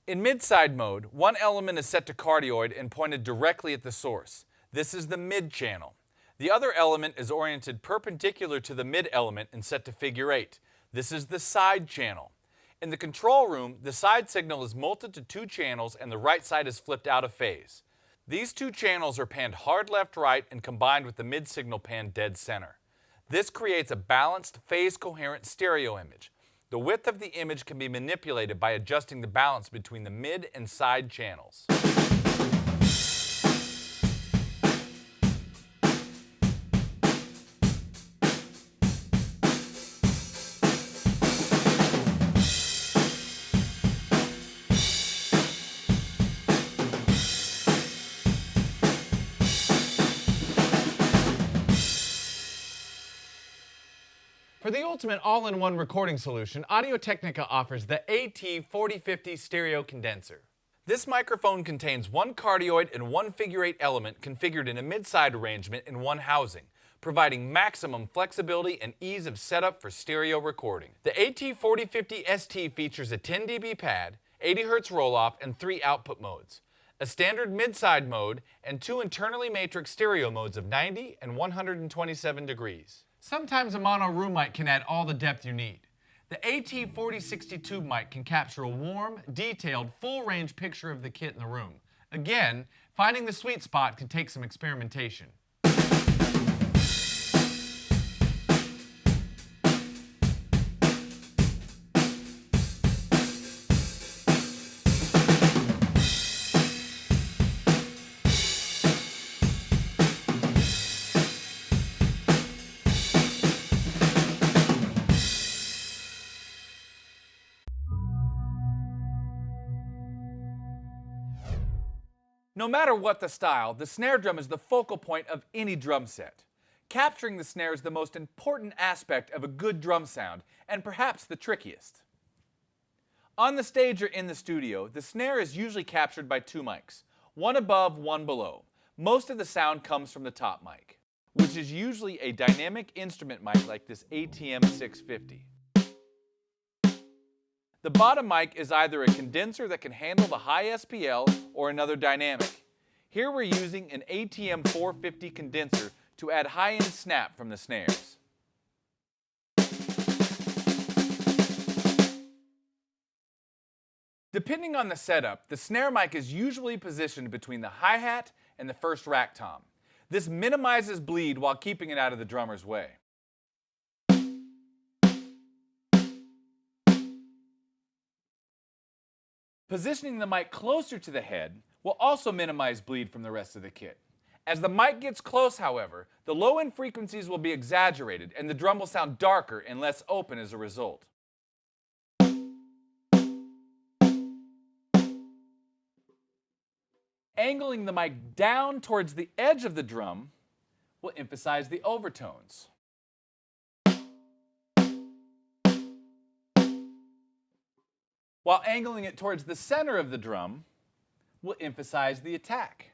In mid-side mode, one element is set to cardioid and pointed directly at the source. This is the mid channel. The other element is oriented perpendicular to the mid element and set to figure 8. This is the side channel. In the control room, the side signal is multed to 2 channels and the right side is flipped out of phase. These 2 channels are panned hard left-right and combined with the mid signal pan dead center. This creates a balanced, phase-coherent stereo image. The width of the image can be manipulated by adjusting the balance between the mid and side channels. For the ultimate all-in-one recording solution, Audio-Technica offers the AT4050 stereo condenser. This microphone contains 1 cardioid and 1 figure-8 element configured in a mid-side arrangement in one housing, providing maximum flexibility and ease of setup for stereo recording. The AT4050 ST features a 10 dB pad, 80 Hz roll-off, and 3 output modes, a standard mid-side mode, and 2 internally matrix stereo modes of 90 and 127 degrees. Sometimes a mono room mic can add all the depth you need. The AT4060 tube mic can capture a warm, detailed, full-range picture of the kit in the room. Again, finding the sweet spot can take some experimentation. No matter what the style, the snare drum is the focal point of any drum set. Capturing the snare is the most important aspect of a good drum sound, and perhaps the trickiest. On the stage or in the studio, the snare is usually captured by 2 mics, one above, one below. Most of the sound comes from the top mic, which is usually a dynamic instrument mic like this ATM 650. The bottom mic is either a condenser that can handle the high SPL or another dynamic. Here we're using an ATM 450 condenser to add high-end snap from the snares. Depending on the setup, the snare mic is usually positioned between the hi-hat and the first rack tom. This minimizes bleed while keeping it out of the drummer's way. Positioning the mic closer to the head will also minimize bleed from the rest of the kit. As the mic gets close, however, the low-end frequencies will be exaggerated and the drum will sound darker and less open as a result. Angling the mic down towards the edge of the drum will emphasize the overtones. While angling it towards the center of the drum will emphasize the attack.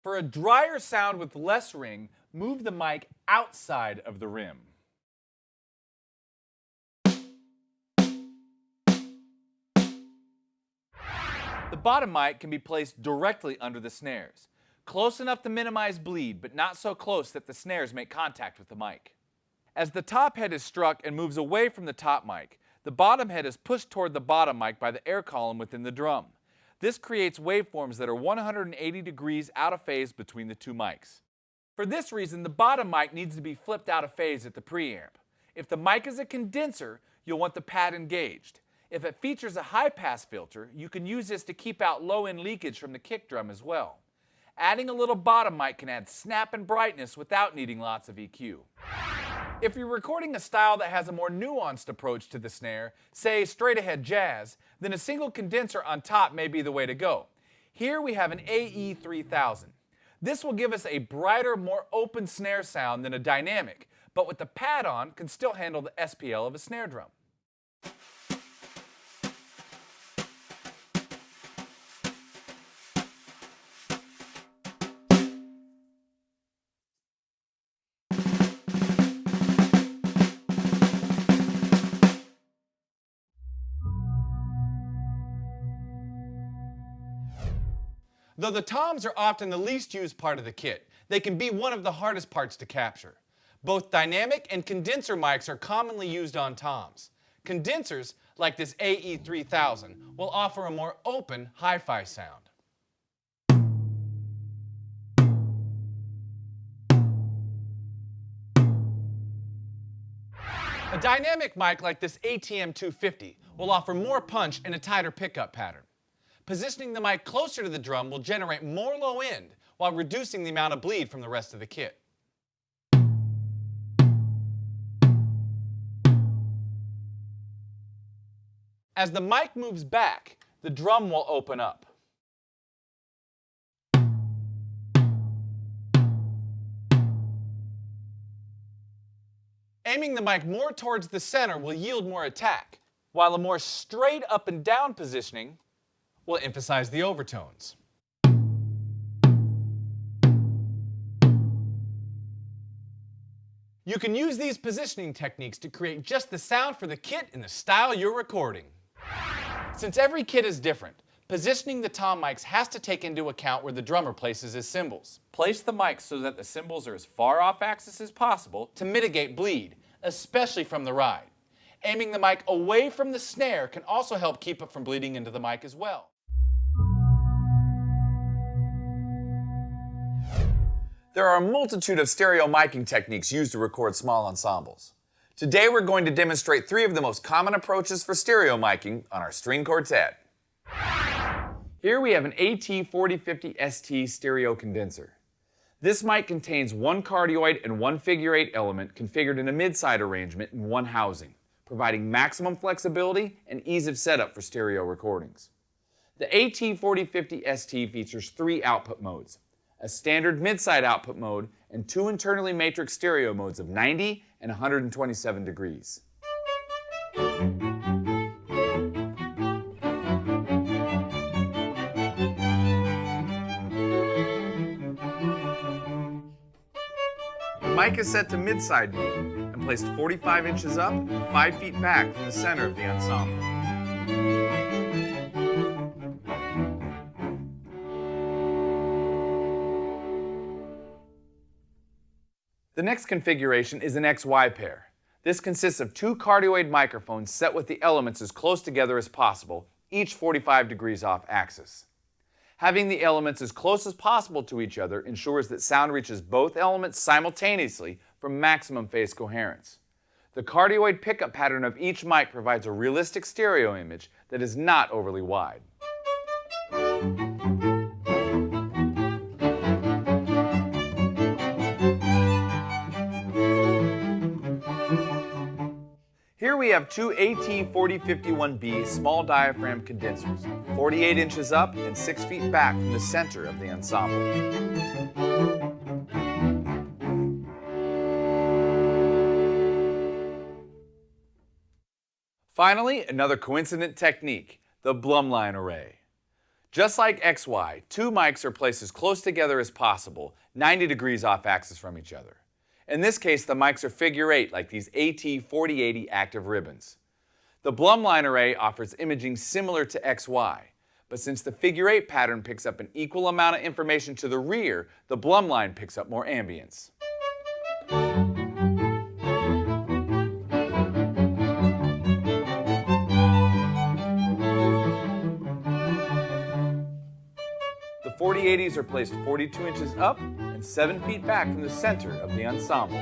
For a drier sound with less ring, move the mic outside of the rim. The bottom mic can be placed directly under the snares, close enough to minimize bleed, but not so close that the snares make contact with the mic. As the top head is struck and moves away from the top mic, the bottom head is pushed toward the bottom mic by the air column within the drum. This creates waveforms that are 180 degrees out of phase between the 2 mics. For this reason, the bottom mic needs to be flipped out of phase at the preamp. If the mic is a condenser, you'll want the pad engaged. If it features a high-pass filter, you can use this to keep out low-end leakage from the kick drum as well. Adding a little bottom mic can add snap and brightness without needing lots of EQ. If you're recording a style that has a more nuanced approach to the snare, say straight-ahead jazz, then a single condenser on top may be the way to go. Here we have an AE3000. This will give us a brighter, more open snare sound than a dynamic, but with the pad on, can still handle the SPL of a snare drum.
Though the toms are often the least used part of the kit, they can be one of the hardest parts to capture. Both dynamic and condenser mics are commonly used on toms. Condensers, like this AE3000, will offer a more open hi-fi sound. A dynamic mic like this ATM250 will offer more punch and a tighter pickup pattern. Positioning the mic closer to the drum will generate more low end while reducing the amount of bleed from the rest of the kit. As the mic moves back, the drum will open up. Aiming the mic more towards the center will yield more attack, while a more straight up and down positioning will emphasize the overtones. You can use these positioning techniques to create just the sound for the kit in the style you're recording. Since every kit is different, positioning the tom mics has to take into account where the drummer places his cymbals.
Place the mics so that the cymbals are as far off axis as possible
To mitigate bleed, especially from the ride. Aiming the mic away from the snare can also help keep it from bleeding into the mic as well.
There are a multitude of stereo miking techniques used to record small ensembles. Today we're going to demonstrate 3 of the most common approaches for stereo miking on our string quartet. Here we have an AT4050 ST stereo condenser. This mic contains 1 cardioid and 1 figure 8 element configured in a mid-side arrangement in one housing, providing maximum flexibility and ease of setup for stereo recordings. The AT4050 ST features 3 output modes: a standard mid-side output mode, and 2 internally matrix stereo modes of 90 and 127 degrees. The mic is set to mid-side mode and placed 45 inches up and 5 feet back from the center of the ensemble. The next configuration is an XY pair. This consists of 2 cardioid microphones set with the elements as close together as possible, each 45 degrees off axis. Having the elements as close as possible to each other ensures that sound reaches both elements simultaneously for maximum phase coherence. The cardioid pickup pattern of each mic provides a realistic stereo image that is not overly wide. Here we have 2 AT4051B small diaphragm condensers, 48 inches up and 6 feet back from the center of the ensemble. Finally, another coincident technique, the Blumline array. Just like XY, 2 mics are placed as close together as possible, 90 degrees off axis from each other. In this case, the mics are figure 8, like these AT4080 active ribbons. The Blumline array offers imaging similar to XY, but since the figure 8 pattern picks up an equal amount of information to the rear, the Blumline picks up more ambience. The 4080s are placed 42 inches up and 7 feet back from the center of the ensemble.